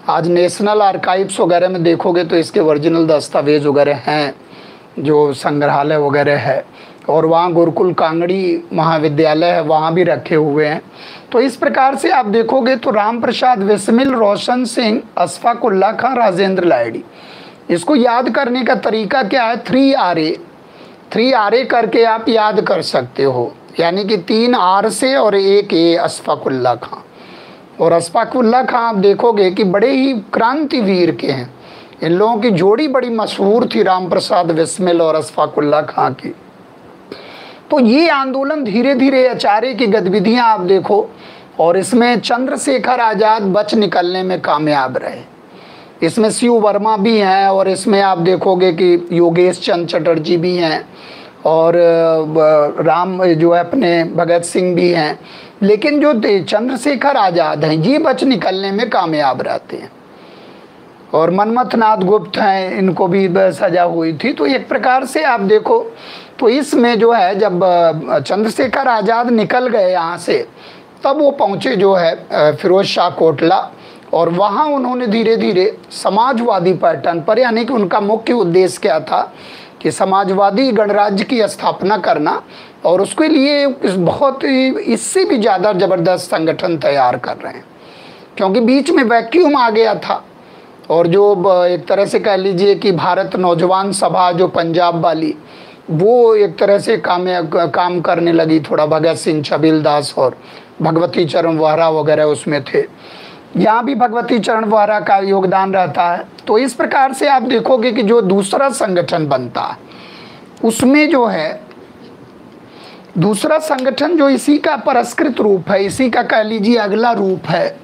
आज नेशनल आर्काइव्स वगैरह में देखोगे तो इसके ओरिजिनल दस्तावेज वगैरह हैं, जो संग्रहालय वगैरह है, और वहाँ गुरुकुल कांगड़ी महाविद्यालय है, वहाँ भी रखे हुए हैं। तो इस प्रकार से आप देखोगे तो राम प्रसाद बिस्मिल, रोशन सिंह, अशफाक उल्ला खां, राजेंद्र लाहिड़ी, इसको याद करने का तरीका क्या है? 3 RA करके आप याद कर सकते हो, यानी कि 3 R से और 1 A, अशफाक उल्ला खां। और अशफाक उल्ला खां आप देखोगे कि बड़े ही क्रांतिवीर के हैं। इन लोगों की जोड़ी बड़ी मशहूर थी, राम प्रसाद बिस्मिल और अशफाक उल्ला खां की। तो ये आंदोलन धीरे धीरे अचारे की गतिविधियां आप देखो, और इसमें चंद्रशेखर आज़ाद बच निकलने में कामयाब रहे। इसमें शिव वर्मा भी हैं, और इसमें आप देखोगे कि योगेश चंद्र चटर्जी भी हैं, और राम जो है अपने भगत सिंह भी हैं। लेकिन जो चंद्रशेखर आज़ाद हैं ये बच निकलने में कामयाब रहते हैं। और मनमथ नाथ गुप्त हैं, इनको भी सजा हुई थी। तो एक प्रकार से आप देखो तो इसमें जो है जब चंद्रशेखर आज़ाद निकल गए यहाँ से, तब वो पहुँचे जो है फिरोज शाह कोटला, और वहाँ उन्होंने धीरे धीरे समाजवादी पैटर्न पर, यानी कि उनका मुख्य उद्देश्य क्या था कि समाजवादी गणराज्य की स्थापना करना, और उसके लिए बहुत ही इससे भी ज़्यादा ज़बरदस्त संगठन तैयार कर रहे हैं, क्योंकि बीच में वैक्यूम आ गया था। और जो एक तरह से कह लीजिए कि भारत नौजवान सभा जो पंजाब वाली, वो एक तरह से काम करने लगी थोड़ा, भगत सिंह, छबील दास और भगवती चरण वोहरा वगैरह उसमें थे। यहाँ भी भगवती चरण वोहरा का योगदान रहता है। तो इस प्रकार से आप देखोगे कि जो दूसरा संगठन बनता है उसमें जो है दूसरा संगठन जो इसी का परस्कृत रूप है, इसी का कह लीजिए अगला रूप है,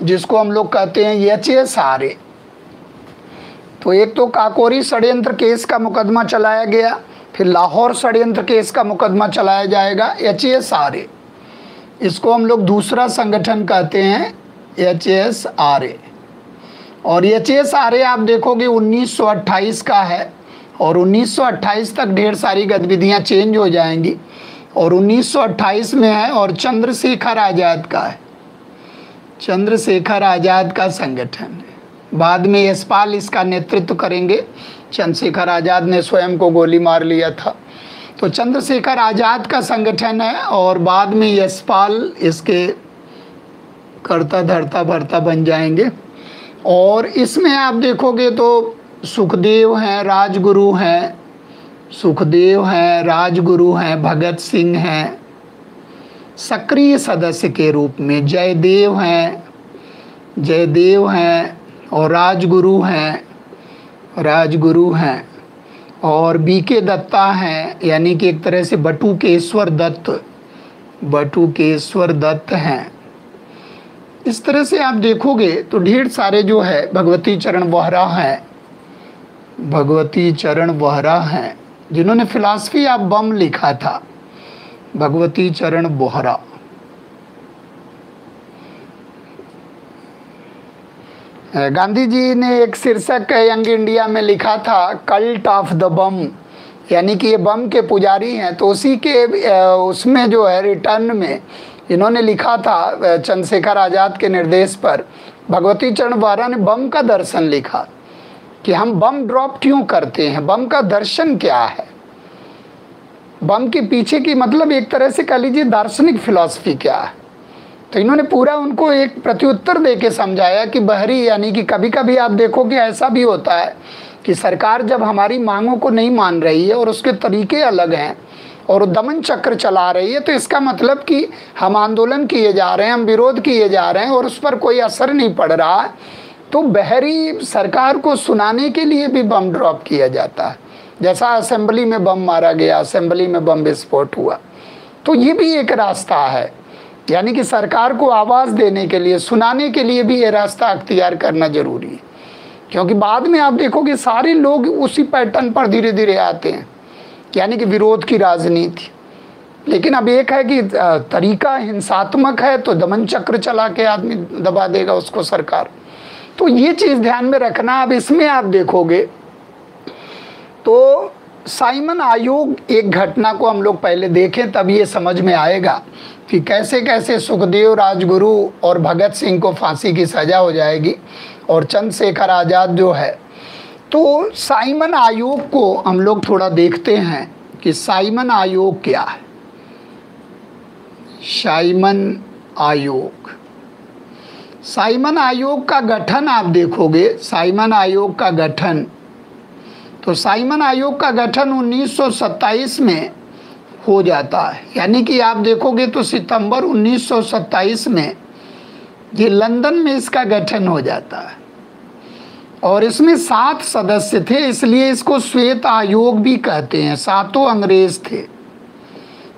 जिसको हम लोग कहते हैं HSRA। तो एक तो काकोरी षड्यंत्र केस का मुकदमा चलाया गया, फिर लाहौर षड्यंत्र केस का मुकदमा चलाया जाएगा, HSRA। इसको हम लोग दूसरा संगठन कहते हैं HSRA। और HSRA आप देखोगे 1928 का है, और 1928 तक ढेर सारी गतिविधियां चेंज हो जाएंगी, और 1928 में है और चंद्रशेखर आज़ाद का है, चंद्रशेखर आज़ाद का संगठन है। बाद में यशपाल इसका नेतृत्व करेंगे, चंद्रशेखर आज़ाद ने स्वयं को गोली मार लिया था। तो चंद्रशेखर आज़ाद का संगठन है, और बाद में यशपाल इसके कर्ता धर्ता भर्ता बन जाएंगे। और इसमें आप देखोगे तो सुखदेव हैं, राजगुरु हैं, सुखदेव हैं, राजगुरु हैं, भगत सिंह हैं सक्रिय सदस्य के रूप में, जयदेव हैं और राजगुरु हैं, और BK दत्ता हैं, यानी कि एक तरह से बटुकेश्वर दत्त हैं। इस तरह से आप देखोगे तो ढेर सारे जो है भगवती चरण वोहरा हैं, जिन्होंने फिलॉसफी ऑफ बम लिखा था, भगवती चरण वोहरा। गांधी जी ने एक शीर्षक यंग इंडिया में लिखा था कल्ट ऑफ द बम, यानी कि ये बम के पुजारी हैं। तो उसी के उसमें जो है रिटर्न में इन्होंने लिखा था, चंद्रशेखर आज़ाद के निर्देश पर भगवती चरण वोहरा ने बम का दर्शन लिखा कि हम बम ड्रॉप क्यों करते हैं, बम का दर्शन क्या है, बम के पीछे की मतलब एक तरह से कह लीजिए दार्शनिक फिलॉसफी क्या है। तो इन्होंने पूरा उनको एक प्रत्युत्तर देके समझाया कि बहरी, यानी कि कभी कभी आप देखोगे ऐसा भी होता है कि सरकार जब हमारी मांगों को नहीं मान रही है और उसके तरीके अलग हैं और दमन चक्र चला रही है, तो इसका मतलब कि हम आंदोलन किए जा रहे हैं, हम विरोध किए जा रहे हैं और उस पर कोई असर नहीं पड़ रहा है, तो बहरी सरकार को सुनाने के लिए भी बम ड्रॉप किया जाता है। जैसा असेंबली में बम मारा गया, असेंबली में बम विस्फोट हुआ, तो ये भी एक रास्ता है, यानी कि सरकार को आवाज़ देने के लिए, सुनाने के लिए भी ये रास्ता अख्तियार करना जरूरी है। क्योंकि बाद में आप देखोगे सारे लोग उसी पैटर्न पर धीरे धीरे आते हैं, यानी कि विरोध की राजनीति, लेकिन अब एक है कि तरीका हिंसात्मक है तो दमन चक्र चला के आदमी दबा देगा उसको सरकार। तो ये चीज़ ध्यान में रखना। अब इसमें आप देखोगे तो साइमन आयोग एक घटना को हम लोग पहले देखें, तब ये समझ में आएगा कि कैसे कैसे सुखदेव राजगुरु और भगत सिंह को फांसी की सज़ा हो जाएगी और चंद्रशेखर आज़ाद जो है। तो साइमन आयोग को हम लोग थोड़ा देखते हैं कि साइमन आयोग क्या है। साइमन आयोग, साइमन आयोग का गठन आप देखोगे, साइमन आयोग का गठन, तो साइमन आयोग का गठन 1927 में हो जाता है। यानी कि आप देखोगे तो सितंबर 1927 में ये लंदन में इसका गठन हो जाता है और इसमें 7 सदस्य थे, इसलिए इसको श्वेत आयोग भी कहते हैं। 7 अंग्रेज थे।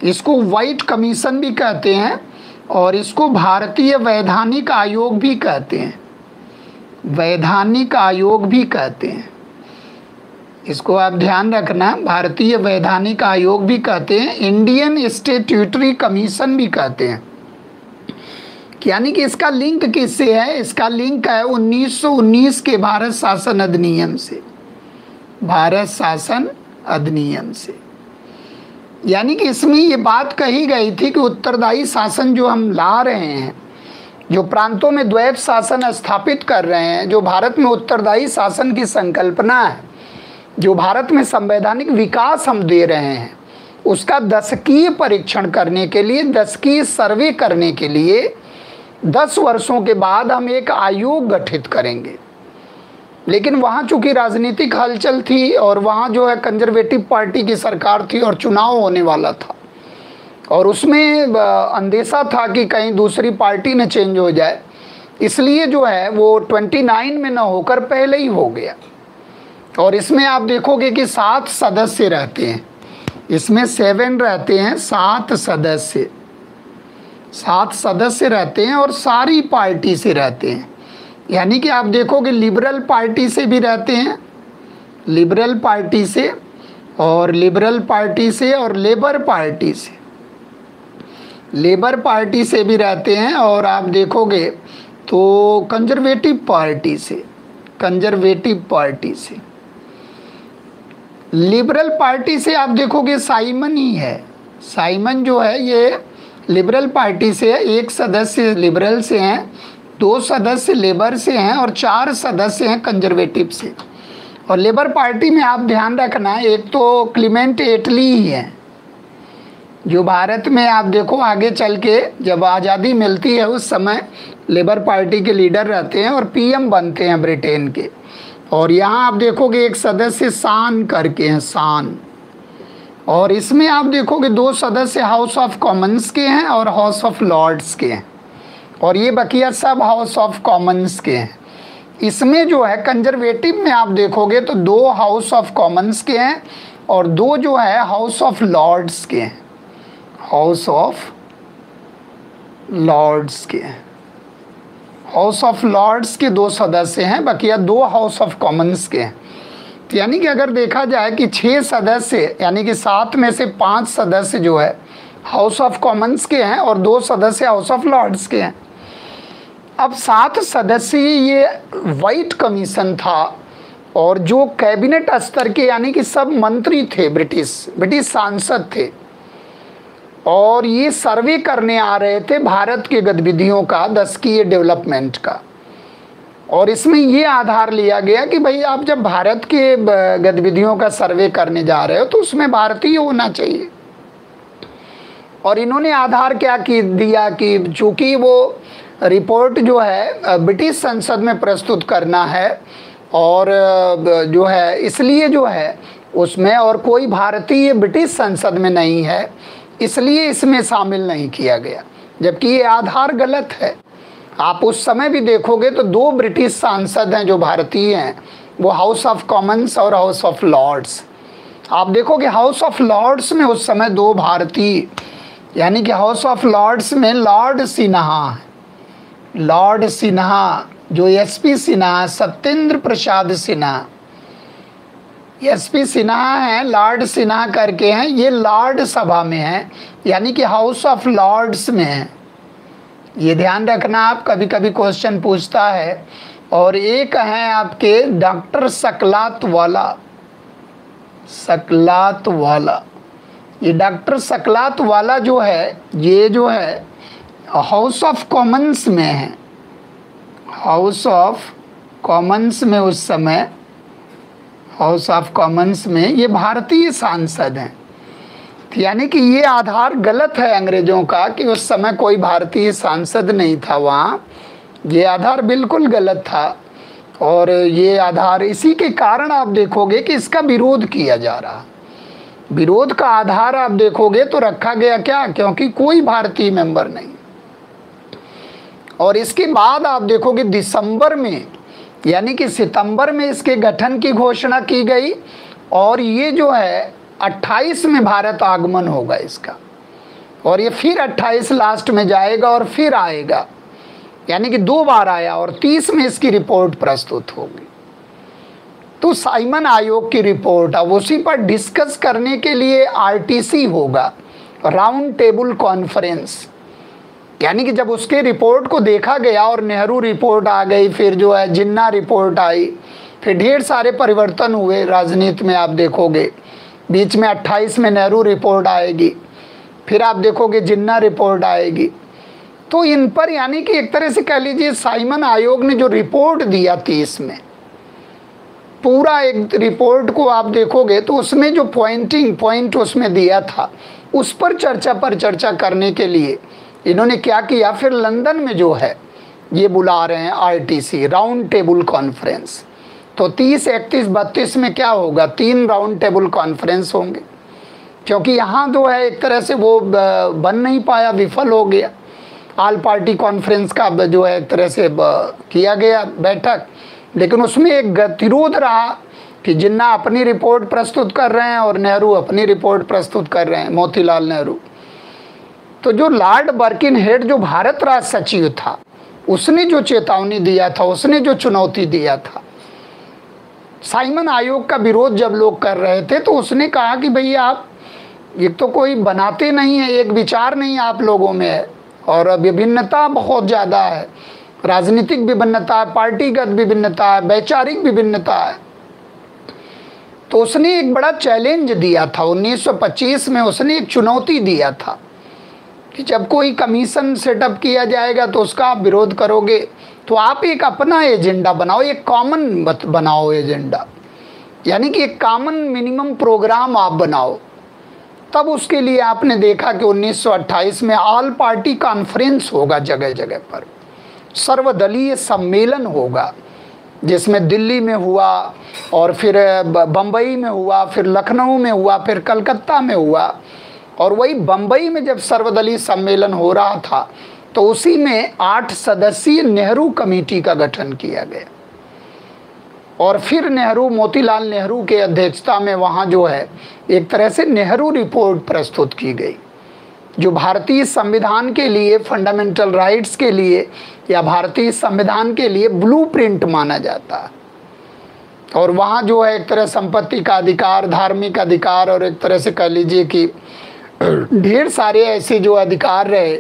इसको व्हाइट कमीशन भी कहते हैं और इसको भारतीय वैधानिक आयोग भी कहते हैं। वैधानिक आयोग भी कहते हैं, इसको आप ध्यान रखना। भारतीय वैधानिक आयोग भी कहते हैं, इंडियन स्टैट्यूटरी कमीशन भी कहते हैं। यानी कि इसका लिंक किससे है? इसका लिंक है 1919 के भारत शासन अधिनियम से। भारत शासन अधिनियम से, यानी कि इसमें ये बात कही गई थी कि उत्तरदायी शासन जो हम ला रहे हैं, जो प्रांतों में द्वैत शासन स्थापित कर रहे हैं, जो भारत में उत्तरदायी शासन की संकल्पना है, जो भारत में संवैधानिक विकास हम दे रहे हैं, उसका दशकीय परीक्षण करने के लिए, दशकीय सर्वे करने के लिए 10 वर्षों के बाद हम एक आयोग गठित करेंगे। लेकिन वहाँ चूंकि राजनीतिक हलचल थी और वहाँ जो है कंजर्वेटिव पार्टी की सरकार थी और चुनाव होने वाला था और उसमें अंदेशा था कि कहीं दूसरी पार्टी न चेंज हो जाए, इसलिए जो है वो 29 में न होकर पहले ही हो गया। और इसमें आप देखोगे कि 7 सदस्य रहते हैं, इसमें 7 रहते हैं, 7 सदस्य, 7 सदस्य रहते हैं और सारी पार्टी से रहते हैं। यानी कि आप देखोगे लिबरल पार्टी से भी रहते हैं, लिबरल पार्टी से और लिबरल पार्टी से और लेबर पार्टी से, लेबर पार्टी से भी रहते हैं। और आप देखोगे तो कंजर्वेटिव पार्टी से, कंजर्वेटिव पार्टी से, लिबरल पार्टी से आप देखोगे साइमन ही है। साइमन जो है ये लिबरल पार्टी से है, 1 सदस्य लिबरल से हैं, 2 सदस्य लेबर से हैं और 4 सदस्य हैं कंजर्वेटिव से। और लेबर पार्टी में आप ध्यान रखना, एक तो क्लीमेंट एटली ही है जो भारत में आप देखो आगे चल के जब आज़ादी मिलती है उस समय लेबर पार्टी के लीडर रहते हैं और पीएम बनते हैं ब्रिटेन के। और यहाँ आप देखोगे एक सदस्य सान करके हैं, सान। और इसमें आप देखोगे 2 सदस्य हाउस ऑफ कॉमन्स के हैं और हाउस ऑफ लॉर्ड्स के हैं और ये बकिया सब हाउस ऑफ कॉमन्स के हैं। इसमें जो है कंजर्वेटिव में आप देखोगे तो 2 हाउस ऑफ कॉमन्स के हैं और 2 जो है हाउस ऑफ लॉर्ड्स के हैं, हाउस ऑफ लॉर्ड्स के हैं। हाउस ऑफ लॉर्ड्स के 2 सदस्य हैं, बकिया 2 हाउस ऑफ कॉमन्स के हैं। यानी कि अगर देखा जाए कि 6 सदस्य यानी कि 7 में से 5 सदस्य जो है हाउस ऑफ कॉमन्स के हैं और 2 सदस्य हाउस ऑफ लॉर्ड्स के हैं। अब 7 सदस्य ये व्हाइट कमीशन था और जो कैबिनेट स्तर के यानी कि सब मंत्री थे, ब्रिटिश सांसद थे और ये सर्वे करने आ रहे थे भारत के गतिविधियों का, दशकीय डेवलपमेंट का। और इसमें ये आधार लिया गया कि भाई आप जब भारत के गतिविधियों का सर्वे करने जा रहे हो तो उसमें भारतीय होना चाहिए। और इन्होंने आधार क्या दिया कि चूँकि वो रिपोर्ट जो है ब्रिटिश संसद में प्रस्तुत करना है और जो है इसलिए जो है उसमें और कोई भारतीय ब्रिटिश संसद में नहीं है, इसलिए इसमें शामिल नहीं किया गया, जबकि ये आधार गलत है। आप उस समय भी देखोगे तो 2 ब्रिटिश सांसद हैं जो भारतीय हैं, वो हाउस ऑफ कॉमन्स और हाउस ऑफ लॉर्ड्स। आप देखोगे हाउस ऑफ लॉर्ड्स में उस समय 2 भारतीय, यानी कि हाउस ऑफ लॉर्ड्स में लॉर्ड सिन्हा है, लॉर्ड सिन्हा जो एसपी सिन्हा, सत्येंद्र प्रसाद सिन्हा, एसपी सिन्हा हैं, लॉर्ड सिन्हा करके हैं, ये लॉर्ड सभा में हैं। यानी कि हाउस ऑफ लॉर्ड्स में है। ये ध्यान रखना, आप कभी कभी क्वेश्चन पूछता है। और एक है आपके डॉक्टर सकलात वाला, सकलात वाला। ये डॉक्टर सकलात वाला जो है, ये जो है हाउस ऑफ कॉमन्स में है, हाउस ऑफ कॉमन्स में उस समय, हाउस ऑफ कॉमन्स में ये भारतीय सांसद हैं। यानी कि ये आधार गलत है अंग्रेजों का कि उस समय कोई भारतीय सांसद नहीं था वहाँ, ये आधार बिल्कुल गलत था। और ये आधार इसी के कारण आप देखोगे कि इसका विरोध किया जा रहा, विरोध का आधार आप देखोगे तो रखा गया क्या, क्योंकि कोई भारतीय मेंबर नहीं। और इसके बाद आप देखोगे दिसंबर में, यानी कि सितंबर में इसके गठन की घोषणा की गई। और ये जो है 28 में भारत आगमन होगा इसका, और ये फिर 28 लास्ट में जाएगा और फिर आएगा, यानी कि 2 बार आया। और 30 में इसकी रिपोर्ट प्रस्तुत होगी। तो साइमन आयोग की रिपोर्ट, अब उसी पर डिस्कस करने के लिए आरटीसी होगा, राउंड टेबल कॉन्फ्रेंस। यानी कि जब उसके रिपोर्ट को देखा गया और नेहरू रिपोर्ट आ गई, फिर जो है जिन्ना रिपोर्ट आई, फिर ढेर सारे परिवर्तन हुए राजनीति में। आप देखोगे बीच में 28 में नेहरू रिपोर्ट आएगी, फिर आप देखोगे जिन्ना रिपोर्ट आएगी। तो इन पर यानी कि एक तरह से कह लीजिए साइमन आयोग ने जो रिपोर्ट दिया 30 में, पूरा एक रिपोर्ट को आप देखोगे तो उसमें जो पॉइंट उसमें दिया था, उस पर चर्चा करने के लिए इन्होंने क्या किया, फिर लंदन में जो है ये बुला रहे हैं आरटीसी, राउंड टेबल कॉन्फ्रेंस। तो 30, 31, 32 में क्या होगा, 3 राउंड टेबल कॉन्फ्रेंस होंगे, क्योंकि यहाँ जो है एक तरह से वो बन नहीं पाया, विफल हो गया। ऑल पार्टी कॉन्फ्रेंस का जो है एक तरह से किया गया बैठक, लेकिन उसमें एक गतिरोध रहा कि जिन्ना अपनी रिपोर्ट प्रस्तुत कर रहे हैं और नेहरू अपनी रिपोर्ट प्रस्तुत कर रहे हैं, मोतीलाल नेहरू। तो जो लॉर्ड बर्किनहेड जो भारत राज सचिव था, उसने जो चेतावनी दिया था, उसने जो चुनौती दिया था, साइमन आयोग का विरोध जब लोग कर रहे थे, तो उसने कहा कि भैया आप ये तो कोई बनाते नहीं है, एक विचार नहीं आप लोगों में है, और विभिन्नता बहुत ज़्यादा है, राजनीतिक विभिन्नता है, पार्टीगत विभिन्नता है, वैचारिक विभिन्नता है। तो उसने एक बड़ा चैलेंज दिया था 1925 में, उसने एक चुनौती दिया था कि जब कोई कमीशन सेटअप किया जाएगा तो उसका आप विरोध करोगे, तो आप एक अपना एजेंडा बनाओ, एक कॉमन बनाओ एजेंडा, यानी कि एक कॉमन मिनिमम प्रोग्राम आप बनाओ। तब उसके लिए आपने देखा कि 1928 में ऑल पार्टी कॉन्फ्रेंस होगा, जगह जगह पर सर्वदलीय सम्मेलन होगा, जिसमें दिल्ली में हुआ और फिर बम्बई में हुआ, फिर लखनऊ में हुआ, फिर कलकत्ता में हुआ। और वही बम्बई में जब सर्वदलीय सम्मेलन हो रहा था, तो उसी में 8 सदस्यीय नेहरू कमेटी का गठन किया गया। और फिर नेहरू, मोतीलाल नेहरू के अध्यक्षता में वहाँ जो है एक तरह से नेहरू रिपोर्ट प्रस्तुत की गई, जो भारतीय संविधान के लिए, फंडामेंटल राइट्स के लिए या भारतीय संविधान के लिए ब्लूप्रिंट माना जाता है। और वहाँ जो है एक तरह संपत्ति का अधिकार, धार्मिक अधिकार, और एक तरह से कह लीजिए कि ढेर सारे ऐसे जो अधिकार रहे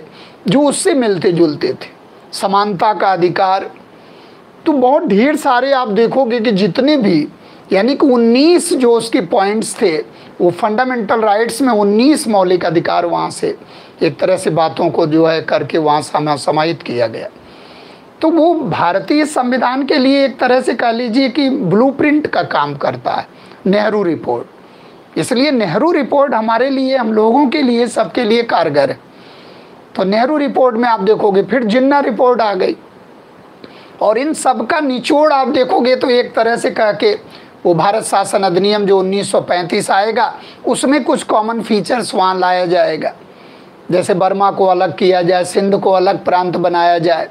जो उससे मिलते जुलते थे, समानता का अधिकार। तो बहुत ढेर सारे आप देखोगे कि जितने भी, यानी कि 19 जो उसके पॉइंट्स थे, वो फंडामेंटल राइट्स में 19 मौलिक अधिकार वहाँ से एक तरह से बातों को जो है करके वहाँ समाहित किया गया। तो वो भारतीय संविधान के लिए एक तरह से कह लीजिए कि ब्लूप्रिंट का काम करता है नेहरू रिपोर्ट। इसलिए नेहरू रिपोर्ट हमारे लिए, हम लोगों के लिए, सबके लिए कारगर है। तो नेहरू रिपोर्ट में आप देखोगे फिर जिन्ना रिपोर्ट आ गई, और इन सब का निचोड़ आप देखोगे तो एक तरह से कह के वो भारत शासन अधिनियम जो 1935 आएगा, उसमें कुछ कॉमन फीचर्स वहाँ लाया जाएगा, जैसे बर्मा को अलग किया जाए, सिंध को अलग प्रांत बनाया जाए।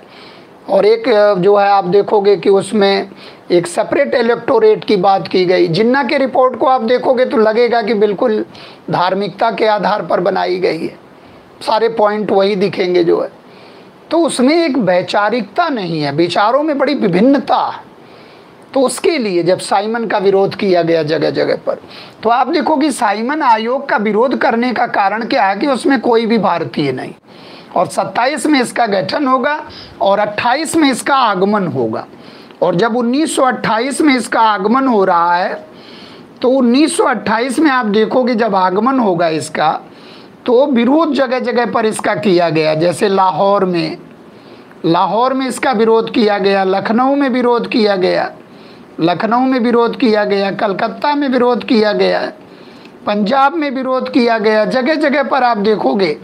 और एक जो है आप देखोगे कि उसमें एक सेपरेट इलेक्टोरेट की बात की गई। जिन्ना के रिपोर्ट को आप देखोगे तो लगेगा कि बिल्कुल धार्मिकता के आधार पर बनाई गई है, सारे पॉइंट वही दिखेंगे जो है। तो उसमें एक वैचारिकता नहीं है, विचारों में बड़ी विभिन्नता है। तो उसके लिए जब साइमन का विरोध किया गया जगह जगह पर, तो आप देखो कि साइमन आयोग का विरोध करने का कारण क्या है कि उसमें कोई भी भारतीय नहीं, और 27 में इसका गठन होगा और 28 में इसका आगमन होगा। और जब 1928 में इसका आगमन हो रहा है, तो 1928 में आप देखोगे जब आगमन होगा इसका, तो विरोध जगह जगह पर इसका किया गया। जैसे लाहौर में इसका विरोध किया गया, लखनऊ में विरोध किया गया, कलकत्ता में विरोध किया गया, पंजाब में विरोध किया गया। जगह जगह पर आप देखोगे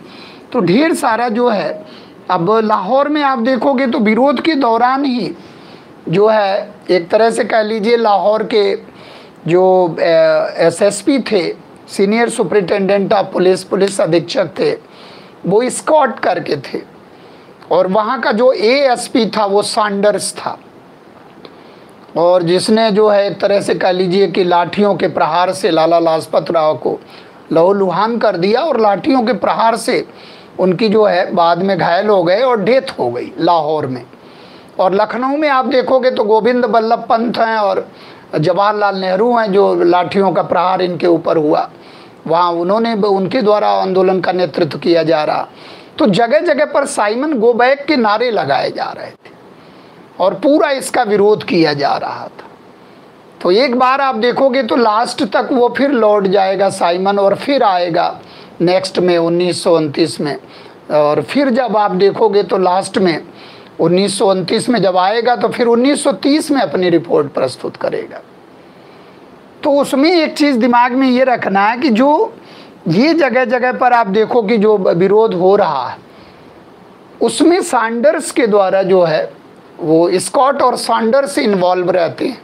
तो ढेर सारा जो है। अब लाहौर में आप देखोगे तो विरोध के दौरान ही जो है, एक तरह से कह लीजिए लाहौर के जो एसएसपी थे, सीनियर सुपरिटेंडेंट ऑफ पुलिस अधीक्षक थे, वो स्कॉट करके थे, और वहाँ का जो एएसपी था वो सैंडर्स था, और जिसने जो है एक तरह से कह लीजिए कि लाठियों के प्रहार से लाला लाजपत राव को लहूलुहान कर दिया, और लाठियों के प्रहार से उनकी जो है बाद में घायल हो गए और डेथ हो गई लाहौर में। और लखनऊ में आप देखोगे तो गोविंद बल्लभ पंत हैं और जवाहरलाल नेहरू हैं, जो लाठियों का प्रहार इनके ऊपर हुआ, वहाँ उनके द्वारा आंदोलन का नेतृत्व किया जा रहा। तो जगह जगह पर साइमन गो बैक के नारे लगाए जा रहे थे और पूरा इसका विरोध किया जा रहा था। तो एक बार आप देखोगे तो लास्ट तक वो फिर लौट जाएगा साइमन, और फिर आएगा नेक्स्ट में 1929 में, और फिर जब आप देखोगे तो लास्ट में 1929 में जब आएगा तो फिर 1930 में अपनी रिपोर्ट प्रस्तुत करेगा। तो उसमें एक चीज़ दिमाग में ये रखना है कि जो ये जगह जगह पर आप देखो कि जो विरोध हो रहा है, उसमें सैंडर्स के द्वारा जो है वो स्कॉट और सैंडर्स इन्वॉल्व रहते हैं।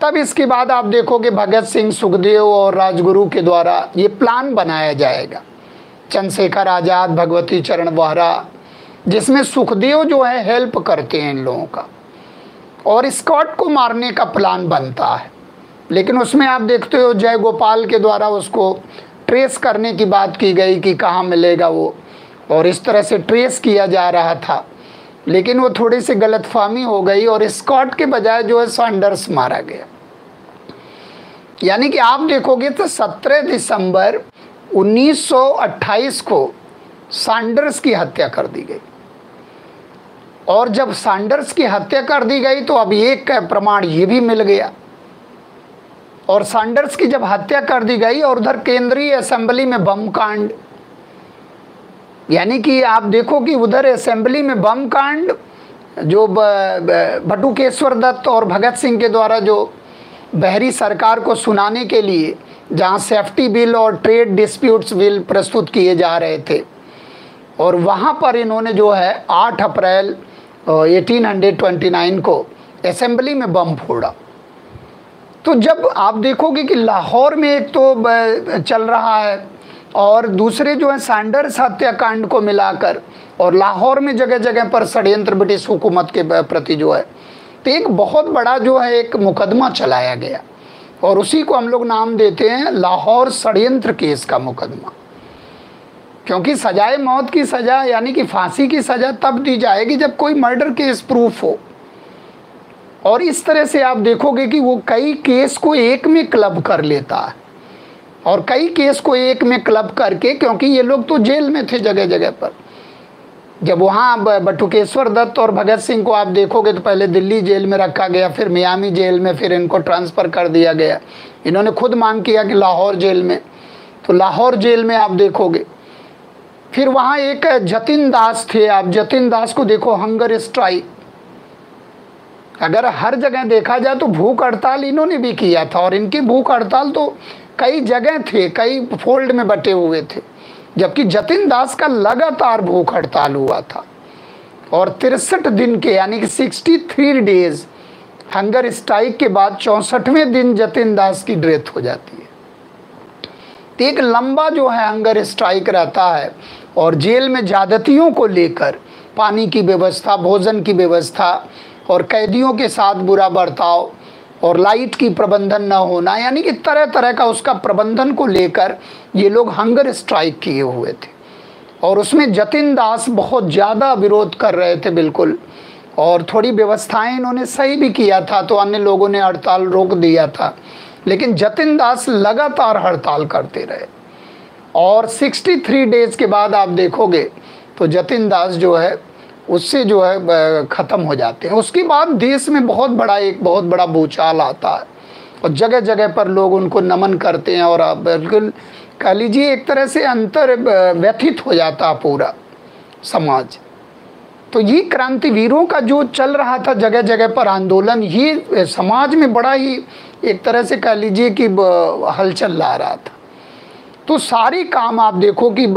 तब इसके बाद आप देखोगे भगत सिंह, सुखदेव और राजगुरु के द्वारा ये प्लान बनाया जाएगा, चंद्रशेखर आज़ाद, भगवती चरण वोहरा, जिसमें सुखदेव जो है हेल्प करते हैं इन लोगों का, और स्कॉट को मारने का प्लान बनता है। लेकिन उसमें आप देखते हो जय गोपाल के द्वारा उसको ट्रेस करने की बात की गई कि कहाँ मिलेगा वो, और इस तरह से ट्रेस किया जा रहा था, लेकिन वो थोड़ी सी गलतफहमी हो गई और स्कॉट के बजाय जो है सैंडर्स मारा गया। यानी कि आप देखोगे तो 17 दिसंबर 1928 को सैंडर्स की हत्या कर दी गई, और जब सैंडर्स की हत्या कर दी गई तो अब एक प्रमाण ये भी मिल गया। और सैंडर्स की जब हत्या कर दी गई और उधर केंद्रीय असेंबली में बम कांड, यानी कि आप देखो कि उधर असेंबली में बम कांड, जो बटुकेश्वर दत्त और भगत सिंह के द्वारा जो बहरी सरकार को सुनाने के लिए जहां सेफ्टी बिल और ट्रेड डिस्प्यूट्स बिल प्रस्तुत किए जा रहे थे, और वहां पर इन्होंने जो है 8 अप्रैल 1829 को असेंबली में बम फोड़ा। तो जब आप देखोगे कि लाहौर में एक तो चल रहा है, और दूसरे जो है सैंडर्स हत्याकांड को मिलाकर, और लाहौर में जगह जगह पर षड्यंत्र ब्रिटिश हुकूमत के प्रति जो है, तो एक बहुत बड़ा जो है एक मुकदमा चलाया गया, और उसी को हम लोग नाम देते हैं लाहौर षड्यंत्र केस का मुकदमा। क्योंकि सजाए मौत की सज़ा यानी कि फांसी की सज़ा तब दी जाएगी जब कोई मर्डर केस प्रूफ हो। और इस तरह से आप देखोगे कि वो कई केस को एक में क्लब कर लेता है, और कई केस को एक में क्लब करके, क्योंकि ये लोग तो जेल में थे जगह जगह पर। जब वहाँ बटुकेश्वर दत्त और भगत सिंह को आप देखोगे तो पहले दिल्ली जेल में रखा गया, फिर मियामी जेल में, फिर इनको ट्रांसफ़र कर दिया गया। इन्होंने खुद मांग किया कि लाहौर जेल में, तो लाहौर जेल में आप देखोगे। फिर वहाँ एक जतिन दास थे, आप जतिन दास को देखो, हंगर स्ट्राइक। अगर हर जगह देखा जाए तो भूख हड़ताल इन्होंने भी किया था, और इनकी भूख हड़ताल तो कई जगह थे, कई फोल्ड में बटे हुए थे, जबकि जतिन दास का लगातार भूख हड़ताल हुआ था। और 63 दिन के यानी कि 63 डेज हंगर स्ट्राइक के बाद 64वें दिन जतिन दास की डेथ हो जाती है। तो एक लंबा जो है हंगर स्ट्राइक रहता है, और जेल में ज्यादतियों को लेकर पानी की व्यवस्था, भोजन की व्यवस्था, और कैदियों के साथ बुरा बर्ताव, और लाइट की प्रबंधन न होना, यानी कि तरह तरह का उसका प्रबंधन को लेकर ये लोग हंगर स्ट्राइक किए हुए थे। और उसमें जतिन दास बहुत ज़्यादा विरोध कर रहे थे बिल्कुल, और थोड़ी व्यवस्थाएं इन्होंने सही भी किया था, तो अन्य लोगों ने हड़ताल रोक दिया था। लेकिन जतिन दास लगातार हड़ताल करते रहे और 63 डेज के बाद आप देखोगे तो जतिन दास जो है उससे जो है ख़त्म हो जाते हैं। उसके बाद देश में बहुत बड़ा भूचाल आता है और जगह जगह पर लोग उनको नमन करते हैं और आप बिल्कुल कह लीजिए एक तरह से अंतर व्यथित हो जाता है पूरा समाज। तो ये क्रांतिवीरों का जो चल रहा था जगह जगह पर आंदोलन, ये समाज में बड़ा ही एक तरह से कह लीजिए कि हलचल ला रहा था। तो सारे काम आप देखो कि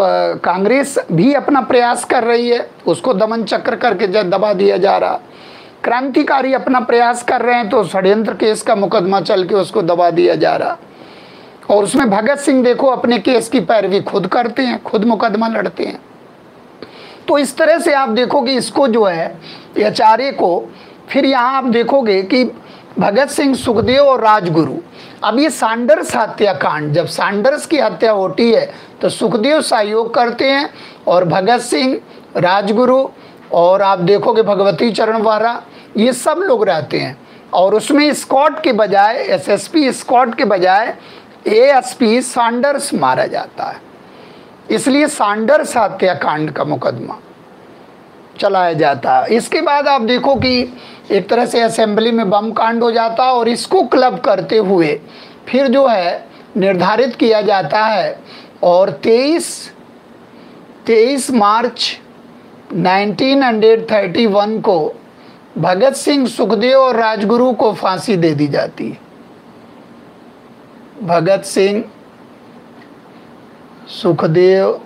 कांग्रेस भी अपना प्रयास कर रही है, उसको दमन चक्र करके दबा दिया जा रहा। क्रांतिकारी अपना प्रयास कर रहे हैं तो षड्यंत्र केस का मुकदमा चल के उसको दबा दिया जा रहा। और उसमें भगत सिंह देखो अपने केस की पैरवी खुद करते हैं, खुद मुकदमा लड़ते हैं। तो इस तरह से आप देखोगे इसको जो है आचार्य को, फिर यहाँ आप देखोगे कि भगत सिंह, सुखदेव और राजगुरु, अब ये सैंडर्स हत्याकांड, जब सैंडर्स की हत्या होती है तो सुखदेव सहयोग करते हैं और भगत सिंह, राजगुरु और आप देखोगे भगवती चरण वोहरा, ये सब लोग रहते हैं। और उसमें स्कॉट के बजाय, एसएसपी स्कॉट के बजाय एएसपी सैंडर्स मारा जाता है, इसलिए सैंडर्स हत्याकांड का मुकदमा चलाया जाता है। इसके बाद आप देखो कि एक तरह से असेंबली में बम कांड हो जाता है और इसको क्लब करते हुए फिर जो है निर्धारित किया जाता है और 23 मार्च 1931 को भगत सिंह, सुखदेव और राजगुरु को फांसी दे दी जाती है। भगत सिंह, सुखदेव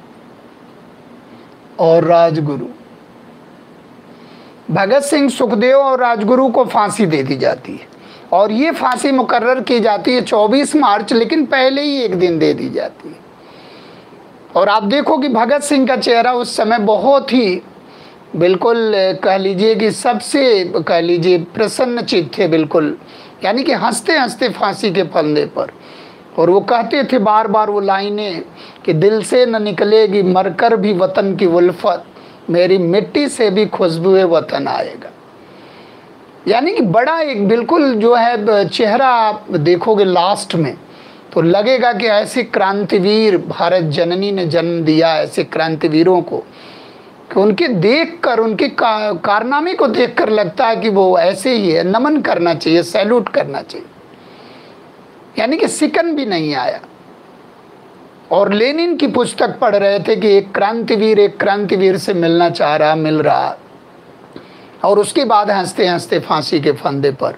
और राजगुरु, भगत सिंह, सुखदेव और राजगुरु को फांसी दे दी जाती है और ये फांसी मुकर्रर की जाती है 24 मार्च, लेकिन पहले ही एक दिन दे दी जाती है। और आप देखो कि भगत सिंह का चेहरा उस समय बहुत ही बिल्कुल कह लीजिए कि सबसे कह लीजिए प्रसन्न चित्त थे बिल्कुल, यानी कि हंसते हंसते फांसी के फंदे पर। और वो कहते थे बार बार वो लाइनें कि दिल से न निकलेगी मरकर भी वतन की उल्फत, मेरी मिट्टी से भी खुशबुए वतन आएगा। यानी कि बड़ा एक बिल्कुल जो है चेहरा आप देखोगे लास्ट में तो लगेगा कि ऐसे क्रांतिवीर भारत जननी ने जन्म दिया, ऐसे क्रांतिवीरों को कि उनके देखकर, उनके कारनामे को देखकर लगता है कि वो ऐसे ही है, नमन करना चाहिए, सैल्यूट करना चाहिए। यानी कि सिकन भी नहीं आया। और लेनिन की पुस्तक पढ़ रहे थे कि एक क्रांतिवीर से मिलना चाह रहा, मिल रहा, और उसके बाद हंसते हंसते फांसी के फंदे पर।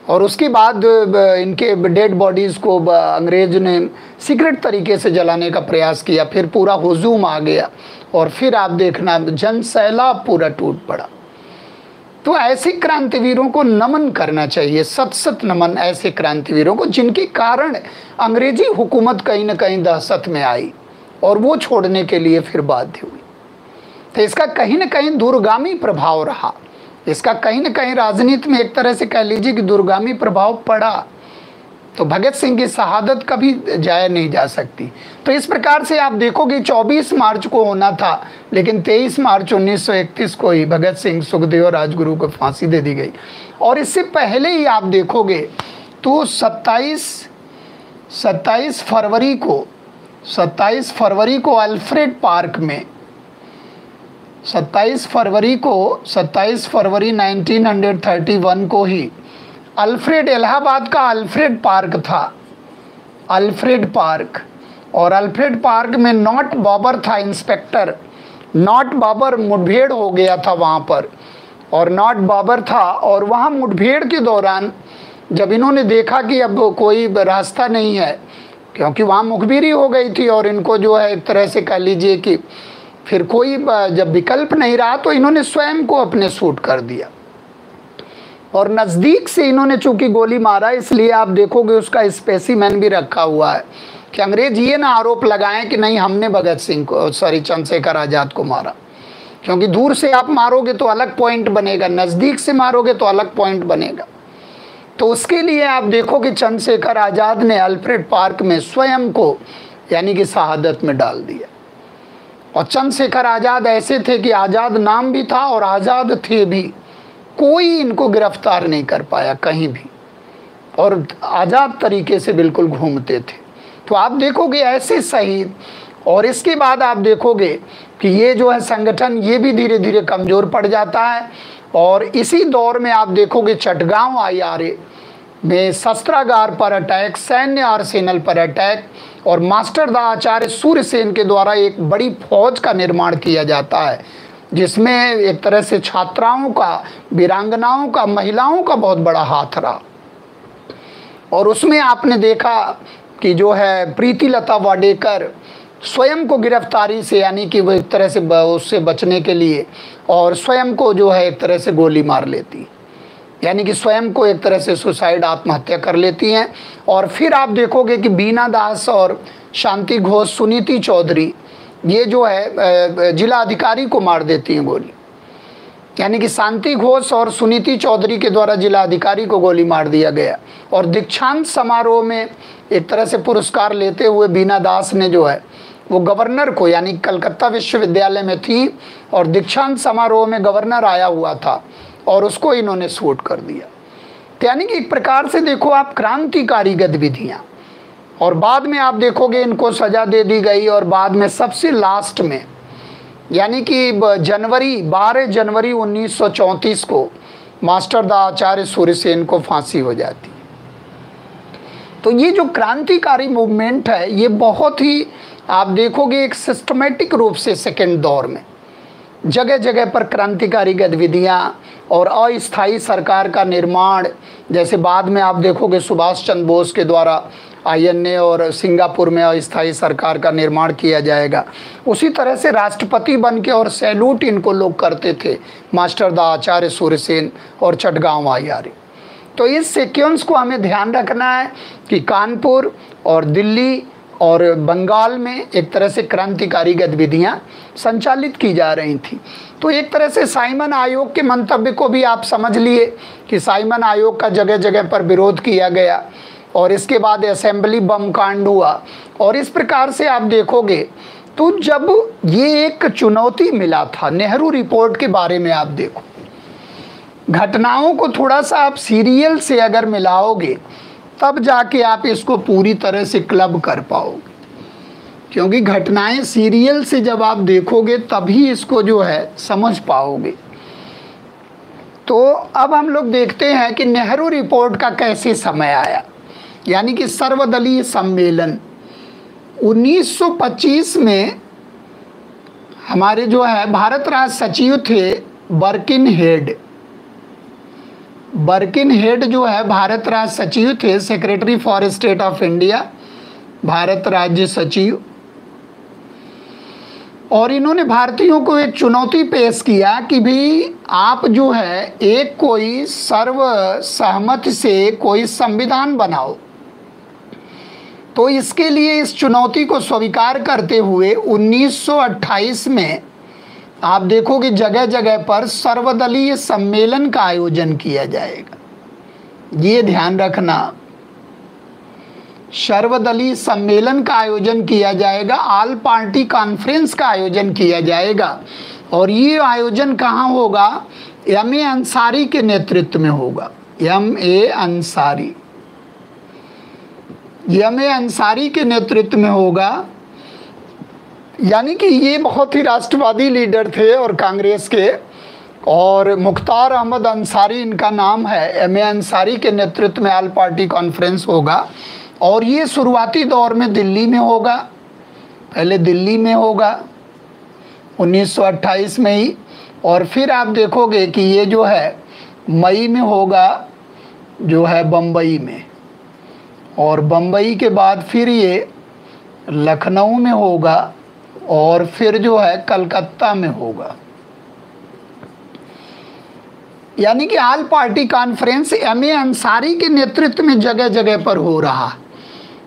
और उसके बाद इनके डेड बॉडीज़ को अंग्रेज ने सीक्रेट तरीके से जलाने का प्रयास किया, फिर पूरा हुजूम आ गया और फिर आप देखना जन सैलाब पूरा टूट पड़ा। तो ऐसे क्रांतिवीरों को नमन करना चाहिए, सत सत नमन ऐसे क्रांतिवीरों को जिनके कारण अंग्रेजी हुकूमत कहीं ना कहीं दहशत में आई और वो छोड़ने के लिए फिर बाध्य हुई। तो इसका कहीं ना कहीं दूरगामी प्रभाव रहा, इसका कहीं ना कहीं राजनीति में एक तरह से कह लीजिए कि दूरगामी प्रभाव पड़ा। तो भगत सिंह की शहादत कभी जाया नहीं जा सकती। तो इस प्रकार से आप देखोगे 24 मार्च को होना था, लेकिन 23 मार्च 1931 को ही भगत सिंह, सुखदेव और राजगुरु को फांसी दे दी गई। और इससे पहले ही आप देखोगे तो 27 फरवरी को अल्फ्रेड पार्क में 27 फरवरी 1931 को ही अल्फ्रेड, इलाहाबाद का अल्फ्रेड पार्क था, अल्फ्रेड पार्क। और अल्फ्रेड पार्क में नॉट बाबर था, इंस्पेक्टर नॉट बाबर, मुठभेड़ हो गया था वहाँ पर और नॉट बाबर था। और वहाँ मुठभेड़ के दौरान जब इन्होंने देखा कि अब कोई रास्ता नहीं है, क्योंकि वहाँ मुखबिरी हो गई थी और इनको जो है एक तरह से कह लीजिए कि फिर कोई जब विकल्प नहीं रहा तो इन्होंने स्वयं को अपने शूट कर दिया। और नज़दीक से इन्होंने चूंकि गोली मारा, इसलिए आप देखोगे उसका स्पेसिमेन भी रखा हुआ है कि अंग्रेज ये ना आरोप लगाएं कि नहीं हमने भगत सिंह को, चंद्रशेखर आज़ाद को मारा। क्योंकि दूर से आप मारोगे तो अलग पॉइंट बनेगा, नज़दीक से मारोगे तो अलग पॉइंट बनेगा। तो उसके लिए आप देखो कि चंद्रशेखर आज़ाद ने अल्फ्रेड पार्क में स्वयं को यानी कि शहादत में डाल दिया। और चंद्रशेखर आज़ाद ऐसे थे कि आज़ाद नाम भी था और आज़ाद थे भी। कोई इनको गिरफ्तार नहीं कर पाया कहीं भी, और आज़ाद तरीके से बिल्कुल घूमते थे। तो आप देखोगे ऐसे शहीद, और इसके बाद आप देखोगे कि ये जो है संगठन ये भी धीरे धीरे कमज़ोर पड़ जाता है। और इसी दौर में आप देखोगे चटगांव IRA में शस्त्रागार पर अटैक, सैन्य आर्सेनल पर अटैक, और मास्टर दा आचार्य सूर्यसेन के द्वारा एक बड़ी फौज का निर्माण किया जाता है, जिसमें एक तरह से छात्राओं का, वीरांगनाओं का, महिलाओं का बहुत बड़ा हाथ रहा। और उसमें आपने देखा कि जो है प्रीतिलता वाडेकर स्वयं को गिरफ्तारी से, यानी कि वो एक तरह से उससे बचने के लिए, और स्वयं को जो है एक तरह से गोली मार लेती, यानी कि स्वयं को एक तरह से सुसाइड, आत्महत्या कर लेती हैं। और फिर आप देखोगे कि बीना दास और शांति घोष, सुनीति चौधरी, ये जो है जिला अधिकारी को मार देती हैं गोली, यानी कि शांति घोष और सुनीति चौधरी के द्वारा जिला अधिकारी को गोली मार दिया गया। और दीक्षांत समारोह में एक तरह से पुरस्कार लेते हुए बीना दास ने जो है वो गवर्नर को, यानी कलकत्ता विश्वविद्यालय में थी और दीक्षांत समारोह में गवर्नर आया हुआ था और उसको इन्होंने शूट कर दिया। तो यानी कि एक प्रकार से देखो आप क्रांतिकारी गतिविधियाँ, और बाद में आप देखोगे इनको सज़ा दे दी गई, और बाद में सबसे लास्ट में यानी कि 12 जनवरी 1934 को मास्टर दा आचार्य सूर्यसेन को फांसी हो जाती है। तो ये जो क्रांतिकारी मूवमेंट है ये बहुत ही आप देखोगे एक सिस्टमेटिक रूप से सेकेंड दौर में जगह जगह पर क्रांतिकारी गतिविधियाँ और अस्थायी सरकार का निर्माण, जैसे बाद में आप देखोगे सुभाष चंद्र बोस के द्वारा INA और सिंगापुर में अस्थायी सरकार का निर्माण किया जाएगा, उसी तरह से राष्ट्रपति बन के और सैल्यूट इनको लोग करते थे, मास्टर दा आचार्य सूर्यसेन और चटगांव IRA। तो इस सीक्वेंस को हमें ध्यान रखना है कि कानपुर और दिल्ली और बंगाल में एक तरह से क्रांतिकारी गतिविधियां संचालित की जा रही थी। तो एक तरह से साइमन आयोग के मंतव्य को भी आप समझ लिए कि साइमन आयोग का जगह जगह पर विरोध किया गया, और इसके बाद असेंबली बम कांड हुआ। और इस प्रकार से आप देखोगे तो जब ये एक चुनौती मिला था नेहरू रिपोर्ट के बारे में, आप देखो घटनाओं को थोड़ा सा आप सीरियल से अगर मिलाओगे तब जाके आप इसको पूरी तरह से क्लब कर पाओगे, क्योंकि घटनाएं सीरियल से जब आप देखोगे तभी इसको जो है समझ पाओगे। तो अब हम लोग देखते हैं कि नेहरू रिपोर्ट का कैसे समय आया, यानी कि सर्वदलीय सम्मेलन 1925 में हमारे जो है भारत राज्य सचिव थे बर्किनहेड जो है भारत राज्य सचिव थे, secretary for state of India, Bharat राज्य सचिव। और इन्होंने भारतीयों को एक चुनौती पेश किया कि भी आप जो है एक कोई सर्वसहमति से कोई संविधान बनाओ। तो इसके लिए इस चुनौती को स्वीकार करते हुए 1928 में आप देखोगे जगह जगह पर सर्वदलीय सम्मेलन का आयोजन किया जाएगा। ये ध्यान रखना, सर्वदलीय सम्मेलन का आयोजन किया जाएगा, ऑल पार्टी कॉन्फ्रेंस का आयोजन किया जाएगा। और ये आयोजन कहाँ होगा? M.A. अंसारी के नेतृत्व में होगा। M.A. अंसारी के नेतृत्व में होगा, यानी कि ये बहुत ही राष्ट्रवादी लीडर थे और कांग्रेस के, और मुख्तार अहमद अंसारी इनका नाम है। M.A. अंसारी के नेतृत्व में ऑल पार्टी कॉन्फ्रेंस होगा, और ये शुरुआती दौर में दिल्ली में होगा, पहले दिल्ली में होगा 1928 में ही, और फिर आप देखोगे कि ये जो है मई में होगा जो है बम्बई में, और बम्बई के बाद फिर ये लखनऊ में होगा, और फिर जो है कलकत्ता में होगा। यानी कि all party conference M.A. Ansari के नेतृत्व में जगह जगह पर हो रहा,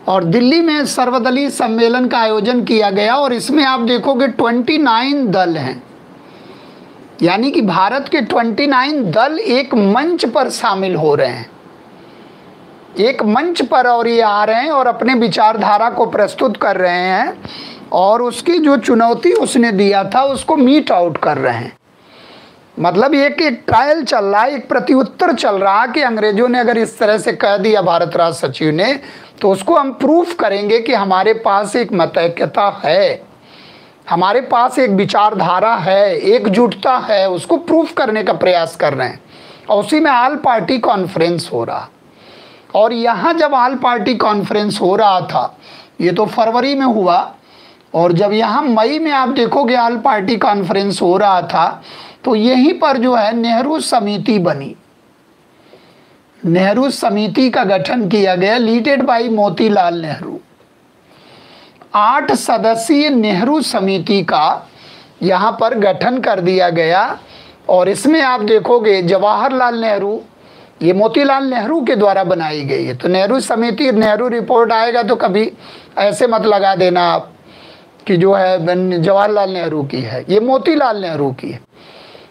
और दिल्ली में सर्वदलीय सम्मेलन का आयोजन किया गया। और इसमें आप देखोगे 29 दल हैं, यानी कि भारत के 29 दल एक मंच पर शामिल हो रहे हैं, एक मंच पर, और ये आ रहे हैं और अपने विचारधारा को प्रस्तुत कर रहे हैं, और उसकी जो चुनौती उसने दिया था उसको मीट आउट कर रहे हैं। मतलब एक एक ट्रायल चल रहा है, एक प्रत्युत्तर चल रहा कि अंग्रेजों ने अगर इस तरह से कह दिया भारत राज सचिव ने, तो उसको हम प्रूफ करेंगे कि हमारे पास एक मतैक्यता है, हमारे पास एक विचारधारा है, एकजुटता है, उसको प्रूफ करने का प्रयास कर रहे हैं। और उसी में ऑल पार्टी कॉन्फ्रेंस हो रहा। और यहाँ जब ऑल पार्टी कॉन्फ्रेंस हो रहा था, ये तो फरवरी में हुआ, और जब यहाँ मई में आप देखोगे ऑल पार्टी कॉन्फ्रेंस हो रहा था, तो यहीं पर जो है नेहरू समिति बनी। नेहरू समिति का गठन किया गया, लीडेड बाय मोतीलाल नेहरू। 8 सदस्यीय नेहरू समिति का यहाँ पर गठन कर दिया गया। और इसमें आप देखोगे जवाहरलाल नेहरू, ये मोतीलाल नेहरू के द्वारा बनाई गई है। तो नेहरू समिति, नेहरू रिपोर्ट आएगा तो कभी ऐसे मत लगा देना आप कि जो है जवाहरलाल नेहरू की है, ये मोतीलाल नेहरू की है।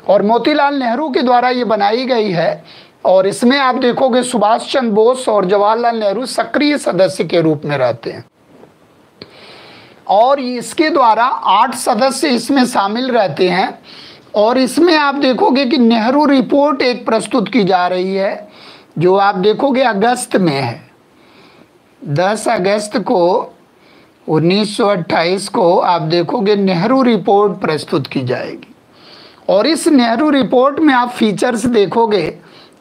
और मोतीलाल नेहरू के द्वारा ये बनाई गई है। और इसमें आप देखोगे सुभाष चंद्र बोस और जवाहरलाल नेहरू सक्रिय सदस्य के रूप में रहते हैं। और इसके द्वारा 8 सदस्य इसमें शामिल रहते हैं। और इसमें आप देखोगे कि नेहरू रिपोर्ट एक प्रस्तुत की जा रही है, जो आप देखोगे अगस्त में है। 10 अगस्त को 1928 को आप देखोगे नेहरू रिपोर्ट प्रस्तुत की जाएगी। और इस नेहरू रिपोर्ट में आप फीचर्स देखोगे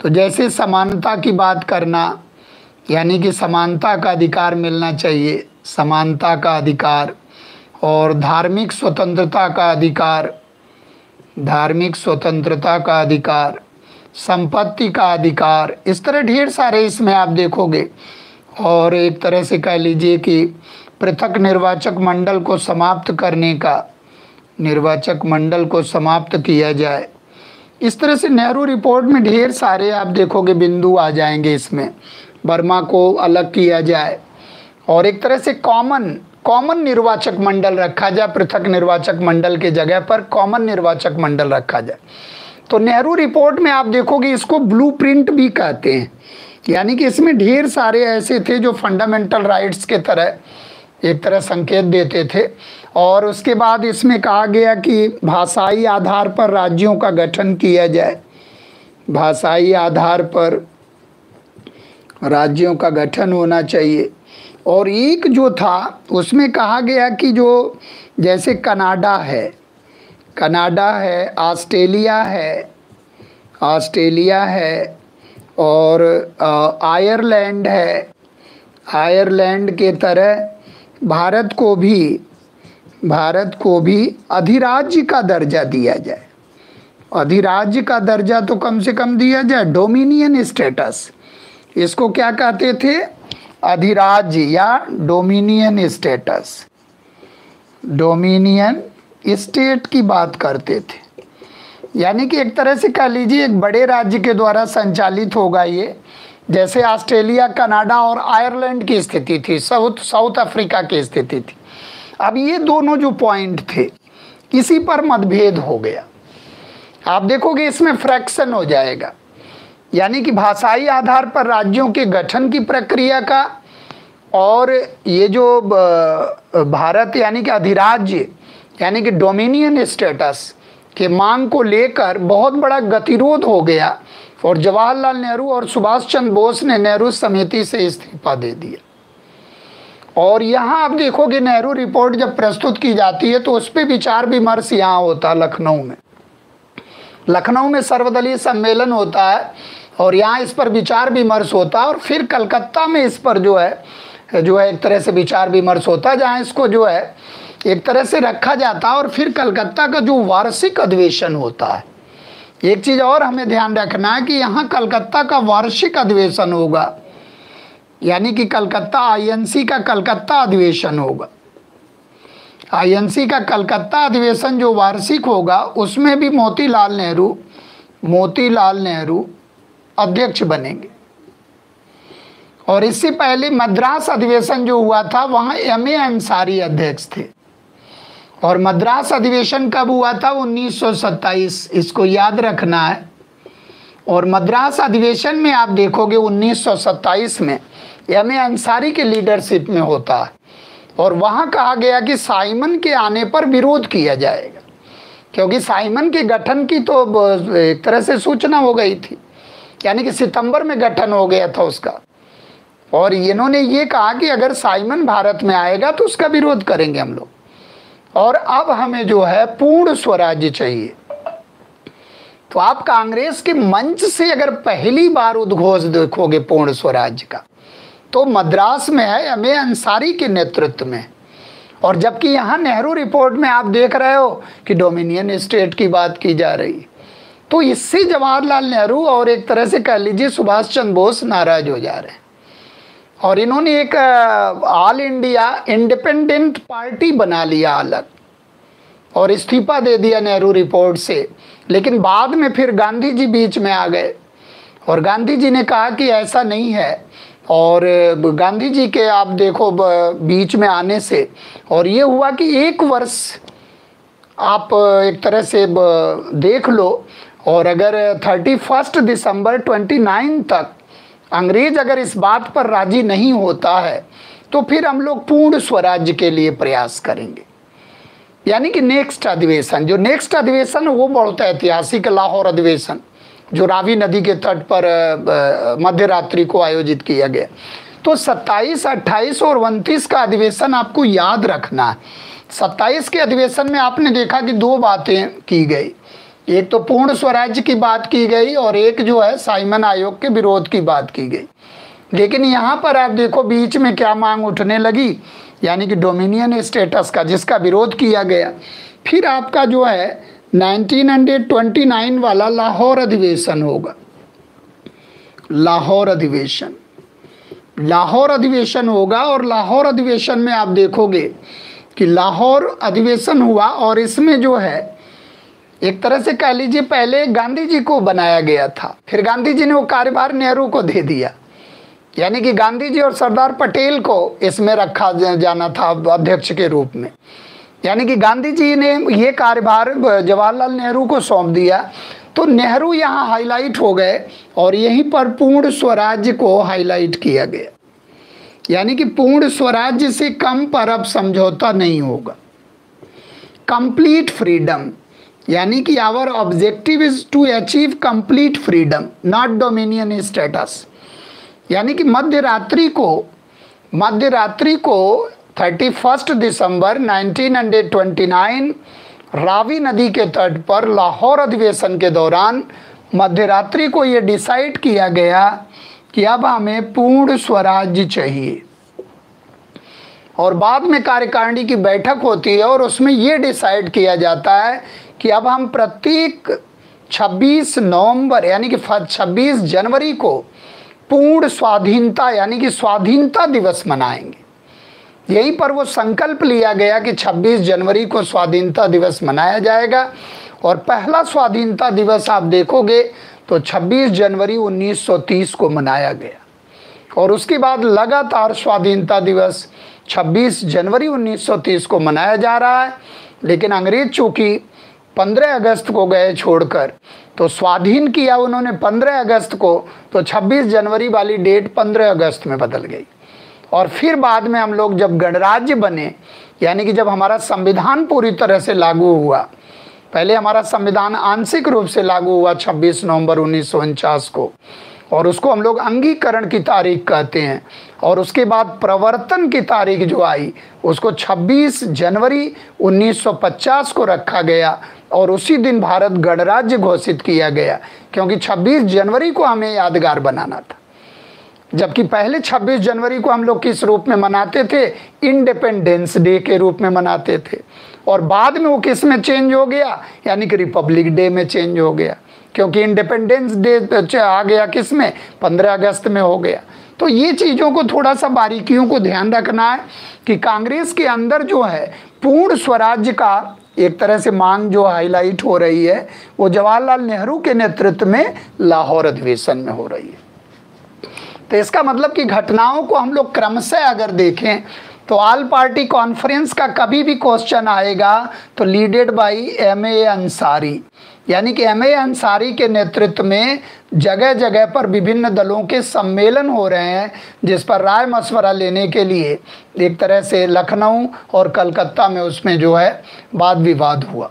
तो जैसे समानता की बात करना, यानी कि समानता का अधिकार मिलना चाहिए, समानता का अधिकार, और धार्मिक स्वतंत्रता का अधिकार, धार्मिक स्वतंत्रता का अधिकार, संपत्ति का अधिकार, इस तरह ढेर सारे इसमें आप देखोगे। और एक तरह से कह लीजिए कि पृथक निर्वाचक मंडल को समाप्त करने का, निर्वाचक मंडल को समाप्त किया जाए। इस तरह से नेहरू रिपोर्ट में ढेर सारे आप देखोगे बिंदु आ जाएंगे इसमें। बर्मा को अलग किया जाए और एक तरह से कॉमन निर्वाचक मंडल रखा जाए, पृथक निर्वाचक मंडल के जगह पर कॉमन निर्वाचक मंडल रखा जाए। तो नेहरू रिपोर्ट में आप देखोगे इसको ब्लूप्रिंट भी कहते हैं, यानी कि इसमें ढेर सारे ऐसे थे जो फंडामेंटल राइट्स के तरह एक तरह संकेत देते थे। और उसके बाद इसमें कहा गया कि भाषाई आधार पर राज्यों का गठन किया जाए, भाषाई आधार पर राज्यों का गठन होना चाहिए। और एक जो था उसमें कहा गया कि जो जैसे कनाडा है, ऑस्ट्रेलिया है और आयरलैंड है, आयरलैंड के तरह भारत को भी अधिराज्य का दर्जा दिया जाए। अधिराज्य का दर्जा तो कम से कम दिया जाए, डोमिनियन स्टेटस, इसको क्या कहते थे, अधिराज्य या डोमिनियन स्टेटस, डोमिनियन स्टेट की बात करते थे। यानी कि एक तरह से कह लीजिए एक बड़े राज्य के द्वारा संचालित होगा ये, जैसे ऑस्ट्रेलिया, कनाडा और आयरलैंड की स्थिति थी, साउथ अफ्रीका की स्थिति थी। अब ये दोनों जो पॉइंट थे इसी पर मतभेद हो गया। आप देखोगे इसमें फ्रैक्शन हो जाएगा, यानी कि भाषाई आधार पर राज्यों के गठन की प्रक्रिया का और ये जो भारत यानी कि अधिराज्य यानी कि डोमिनियन स्टेटस के मांग को लेकर बहुत बड़ा गतिरोध हो गया। और जवाहरलाल नेहरू और सुभाष चंद्र बोस ने नेहरू समिति से इस्तीफा दे दिया। और यहाँ आप देखोगे नेहरू रिपोर्ट जब प्रस्तुत की जाती है तो उस पर विचार विमर्श यहाँ होता, लखनऊ में सर्वदलीय सम्मेलन होता है और यहाँ इस पर विचार विमर्श होता है। और फिर कलकत्ता में इस पर जो है एक तरह से विचार विमर्श होता है, जहाँ इसको जो है एक तरह से रखा जाता है। और फिर कलकत्ता का जो वार्षिक अधिवेशन होता है, एक चीज़ और हमें ध्यान रखना है कि यहाँ कलकत्ता का वार्षिक अधिवेशन होगा, यानी कि कलकत्ता आईएनसी का कलकत्ता अधिवेशन होगा। आईएनसी का कलकत्ता अधिवेशन जो वार्षिक होगा उसमें भी मोतीलाल नेहरू अध्यक्ष बनेंगे। और इससे पहले मद्रास अधिवेशन जो हुआ था वहाँ एम.ए. अंसारी अध्यक्ष थे। और मद्रास अधिवेशन कब हुआ था, 1927, इसको याद रखना है। और मद्रास अधिवेशन में आप देखोगे 1927 में एम.ए. अंसारी के लीडरशिप में होता है। और वहाँ कहा गया कि साइमन के आने पर विरोध किया जाएगा, क्योंकि साइमन के गठन की तो एक तरह से सूचना हो गई थी, यानी कि सितंबर में गठन हो गया था उसका। और इन्होंने ये कहा कि अगर साइमन भारत में आएगा तो उसका विरोध करेंगे हम लोग, और अब हमें जो है पूर्ण स्वराज्य चाहिए। तो आप कांग्रेस के मंच से अगर पहली बार उद्घोष देखोगे पूर्ण स्वराज्य का, तो मद्रास में है एम.ए. अंसारी के नेतृत्व में। और जबकि यहाँ नेहरू रिपोर्ट में आप देख रहे हो कि डोमिनियन स्टेट की बात की जा रही है। तो इससे जवाहरलाल नेहरू और एक तरह से कह लीजिए सुभाष चंद्र बोस नाराज हो जा रहे हैं, और इन्होंने एक ऑल इंडिया इंडिपेंडेंट पार्टी बना लिया अलग, और इस्तीफा दे दिया नेहरू रिपोर्ट से। लेकिन बाद में फिर गांधी जी बीच में आ गए, और गांधी जी ने कहा कि ऐसा नहीं है। और गांधी जी के आप देखो बीच में आने से और ये हुआ कि 1 वर्ष आप एक तरह से देख लो, और अगर 31 दिसंबर 29 तक अंग्रेज अगर इस बात पर राजी नहीं होता है तो फिर हम लोग पूर्ण स्वराज्य के लिए प्रयास करेंगे। यानी कि नेक्स्ट अधिवेशन, जो नेक्स्ट अधिवेशन वो बहुत ऐतिहासिक लाहौर अधिवेशन, जो रावी नदी के तट पर मध्य रात्रि को आयोजित किया गया। तो 27, 28 और 29 का अधिवेशन आपको याद रखना है। 27 के अधिवेशन में आपने देखा कि 2 बातें की गई, एक तो पूर्ण स्वराज्य की बात की गई और एक जो है साइमन आयोग के विरोध की बात की गई। लेकिन यहाँ पर आप देखो बीच में क्या मांग उठने लगी, यानी कि डोमिनियन स्टेटस का, जिसका विरोध किया गया। फिर आपका जो है 1929 वाला लाहौर अधिवेशन होगा। लाहौर अधिवेशन होगा, और लाहौर अधिवेशन में आप देखोगे कि लाहौर अधिवेशन हुआ, और इसमें जो है एक तरह से कह लीजिए पहले गांधी जी को बनाया गया था, फिर गांधी जी ने वो कार्यभार नेहरू को दे दिया। यानी कि गांधी जी और सरदार पटेल को इसमें रखा जाना था अध्यक्ष के रूप में। यानी कि गांधी जी ने ये कार्यभार जवाहरलाल नेहरू को सौंप दिया। तो नेहरू यहाँ हाईलाइट हो गए, और यहीं पर पूर्ण स्वराज्य को हाईलाइट किया गया। यानी कि पूर्ण स्वराज्य से कम पर अब समझौता नहीं होगा। कंप्लीट फ्रीडम, यानी कि our objective is to achieve complete freedom, not dominion status. यानी कि मध्य रात्रि को 31 दिसंबर 1929 रावी नदी के तट पर लाहौर अधिवेशन के दौरान मध्य रात्रि को ये डिसाइड किया गया कि अब हमें पूर्ण स्वराज्य चाहिए। और बाद में कार्यकारिणी की बैठक होती है, और उसमें ये डिसाइड किया जाता है कि अब हम प्रत्येक 26 नवंबर यानी कि 26 जनवरी को पूर्ण स्वाधीनता यानी कि स्वाधीनता दिवस मनाएंगे। यहीं पर वो संकल्प लिया गया कि 26 जनवरी को स्वाधीनता दिवस मनाया जाएगा। और पहला स्वाधीनता दिवस आप देखोगे तो 26 जनवरी 1930 को मनाया गया, और उसके बाद लगातार स्वाधीनता दिवस 26 जनवरी 1930 को मनाया जा रहा है। लेकिन अंग्रेज चूँकि 15 अगस्त को गए छोड़कर, तो स्वाधीन किया उन्होंने 15 अगस्त को, तो 26 जनवरी वाली डेट 15 अगस्त में बदल गई। और फिर बाद में हम लोग जब गणराज्य बने, यानी कि जब हमारा संविधान पूरी तरह से लागू हुआ, पहले हमारा संविधान आंशिक रूप से लागू हुआ 26 नवंबर 1949 को, और उसको हम लोग अंगीकरण की तारीख कहते हैं। और उसके बाद प्रवर्तन की तारीख जो आई उसको 26 जनवरी 1950 को रखा गया, और उसी दिन भारत गणराज्य घोषित किया गया, क्योंकि 26 जनवरी को हमें यादगार बनाना था। जबकि पहले 26 जनवरी को हम लोग किस रूप में मनाते थे? इंडिपेंडेंस डे के रूप में मनाते थे, और बाद में वो किस में चेंज हो गया, यानी कि रिपब्लिक डे में चेंज हो गया, क्योंकि इंडिपेंडेंस डे आ गया किस में, 15 अगस्त में हो गया। तो ये चीज़ों को थोड़ा सा बारीकियों को ध्यान रखना है कि कांग्रेस के अंदर जो है पूर्ण स्वराज्य का एक तरह से मांग जो हाईलाइट हो रही है, वो जवाहरलाल नेहरू के नेतृत्व में लाहौर अधिवेशन में हो रही है। तो इसका मतलब कि घटनाओं को हम लोग क्रमशः अगर देखें तो ऑल पार्टी कॉन्फ्रेंस का कभी भी क्वेश्चन आएगा तो लीडेड बाय एम.ए. अंसारी, यानी कि एम.ए. अंसारी के नेतृत्व में जगह जगह पर विभिन्न दलों के सम्मेलन हो रहे हैं, जिस पर राय मशवरा लेने के लिए एक तरह से लखनऊ और कलकत्ता में उसमें जो है वाद विवाद हुआ।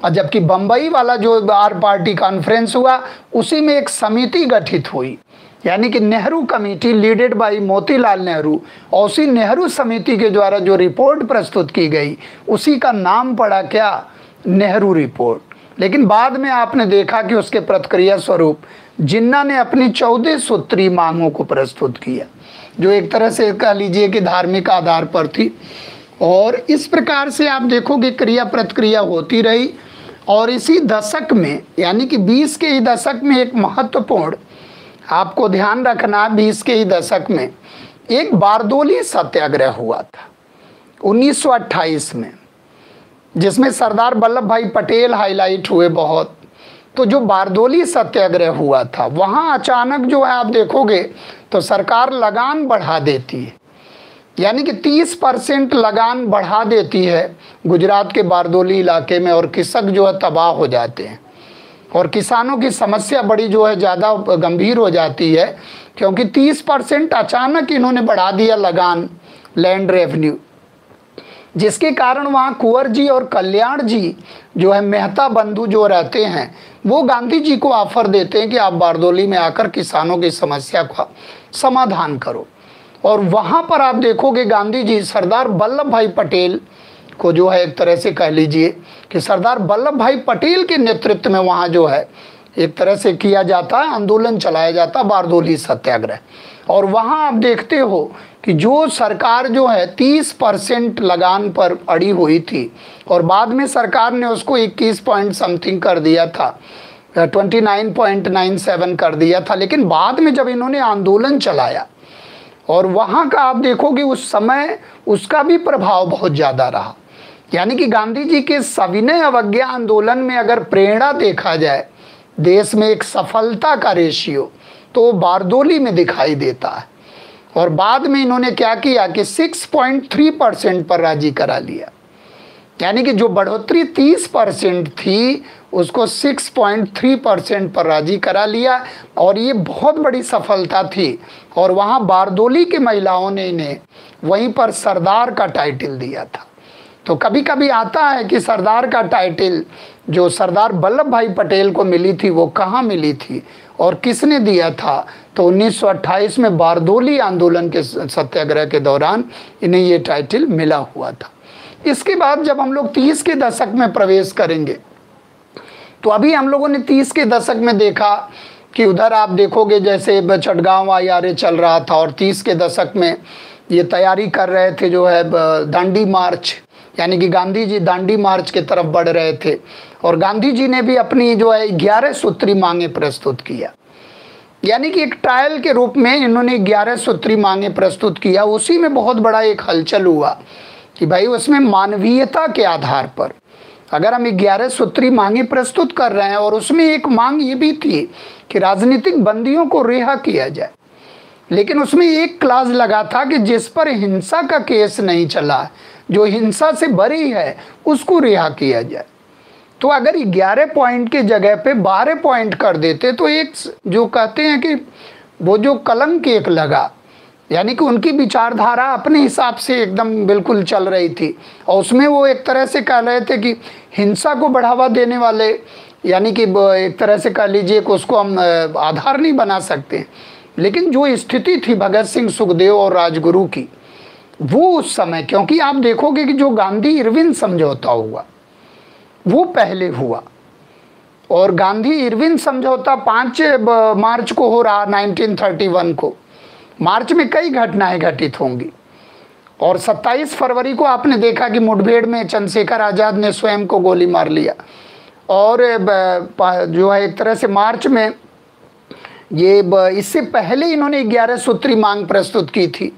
और जबकि बम्बई वाला जो आर पार्टी कॉन्फ्रेंस हुआ उसी में एक समिति गठित हुई, यानी कि Nehru committee leaded by Motilal Nehru, और उसी नेहरू समिति के द्वारा जो रिपोर्ट प्रस्तुत की गई उसी का नाम पड़ा क्या, नेहरू रिपोर्ट। लेकिन बाद में आपने देखा कि उसके प्रतिक्रिया स्वरूप जिन्ना ने अपनी 14 सूत्री मांगों को प्रस्तुत किया, जो एक तरह से कह लीजिए कि धार्मिक आधार पर थी। और इस प्रकार से आप देखोगे क्रिया प्रतिक्रिया होती रही। और इसी दशक में, यानी कि 20 के ही दशक में एक महत्वपूर्ण, आपको ध्यान रखना, 20 के ही दशक में एक बारदोली सत्याग्रह हुआ था 1928 में, जिसमें सरदार वल्लभ भाई पटेल हाईलाइट हुए बहुत। तो जो बारदोली सत्याग्रह हुआ था वहाँ अचानक जो है आप देखोगे तो सरकार लगान बढ़ा देती है, यानी कि 30% लगान बढ़ा देती है गुजरात के बारदोली इलाके में, और कृषक जो है तबाह हो जाते हैं और किसानों की समस्या बड़ी जो है ज़्यादा गंभीर हो जाती है, क्योंकि 30% अचानक इन्होंने बढ़ा दिया लगान, लैंड रेवेन्यू, जिसके कारण वहाँ कुंवर जी और कल्याण जी जो है मेहता बंधु जो रहते हैं वो गांधी जी को ऑफर देते हैं कि आप बारदोली में आकर किसानों की समस्या का समाधान करो। और वहाँ पर आप देखोगे गांधी जी सरदार वल्लभ भाई पटेल को जो है एक तरह से कह लीजिए कि सरदार वल्लभ भाई पटेल के नेतृत्व में वहाँ जो है एक तरह से किया जाता है, आंदोलन चलाया जाता बारदोली सत्याग्रह। और वहाँ आप देखते हो कि जो सरकार जो है 30% लगान पर अड़ी हुई थी, और बाद में सरकार ने उसको 21 पॉइंट समथिंग कर दिया था, 29.97 कर दिया था। लेकिन बाद में जब इन्होंने आंदोलन चलाया और वहाँ का आप देखोगे उस समय उसका भी प्रभाव बहुत ज़्यादा रहा, यानी कि गांधी जी के सविनय अवज्ञा आंदोलन में अगर प्रेरणा देखा जाए देश में एक सफलता का रेशियो तो बारदोली में दिखाई देता है। और बाद में इन्होंने क्या किया कि 6.3% पर राजी करा लिया, यानी कि जो बढ़ोतरी 30% थी उसको 6.3% पर राजी करा लिया, और ये बहुत बड़ी सफलता थी। और वहाँ बारदोली के महिलाओं ने इन्हें वहीं पर सरदार का टाइटल दिया था। तो कभी कभी आता है कि सरदार का टाइटल जो सरदार वल्लभ भाई पटेल को मिली थी वो कहाँ मिली थी और किसने दिया था, तो 1928 में बारदोली आंदोलन के सत्याग्रह के दौरान इन्हें ये टाइटल मिला हुआ था। इसके बाद जब हम लोग 30 के दशक में प्रवेश करेंगे तो अभी हम लोगों ने 30 के दशक में देखा कि उधर आप देखोगे जैसे चटगांव आयारे चल रहा था, और 30 के दशक में ये तैयारी कर रहे थे जो है दांडी मार्च, यानी कि गांधी जी दांडी मार्च की तरफ बढ़ रहे थे। और गांधी जी ने भी अपनी जो है 11 सूत्री मांगे प्रस्तुत किया, यानी कि एक ट्रायल के रूप में इन्होंने 11 सूत्री मांगे प्रस्तुत किया। उसी में बहुत बड़ा एक हलचल हुआ कि भाई उसमें मानवीयता के आधार पर अगर हम 11 सूत्री मांगे प्रस्तुत कर रहे हैं, और उसमें एक मांग ये भी थी कि राजनीतिक बंदियों को रिहा किया जाए, लेकिन उसमें एक क्लाज लगा था कि जिस पर हिंसा का केस नहीं चला, जो हिंसा से बरी है, उसको रिहा किया जाए। तो अगर 11 पॉइंट के जगह पे 12 पॉइंट कर देते तो एक जो कहते हैं कि वो जो कलंक एक लगा, यानी कि उनकी विचारधारा अपने हिसाब से एकदम बिल्कुल चल रही थी, और उसमें वो एक तरह से कह रहे थे कि हिंसा को बढ़ावा देने वाले, यानी कि एक तरह से कह लीजिए कि उसको हम आधार नहीं बना सकते। लेकिन जो स्थिति थी भगत सिंह, सुखदेव और राजगुरु की, वो उस समय, क्योंकि आप देखोगे कि जो गांधी इरविन समझौता हुआ वो पहले हुआ, और गांधी इरविन समझौता 5 मार्च को हो रहा 1931 को। मार्च में कई घटनाएं घटित होंगी, और 27 फरवरी को आपने देखा कि मुठभेड़ में चंद्रशेखर आज़ाद ने स्वयं को गोली मार लिया। और जो है एक तरह से मार्च में ये इससे पहले इन्होंने 11 सूत्री मांग प्रस्तुत की थी,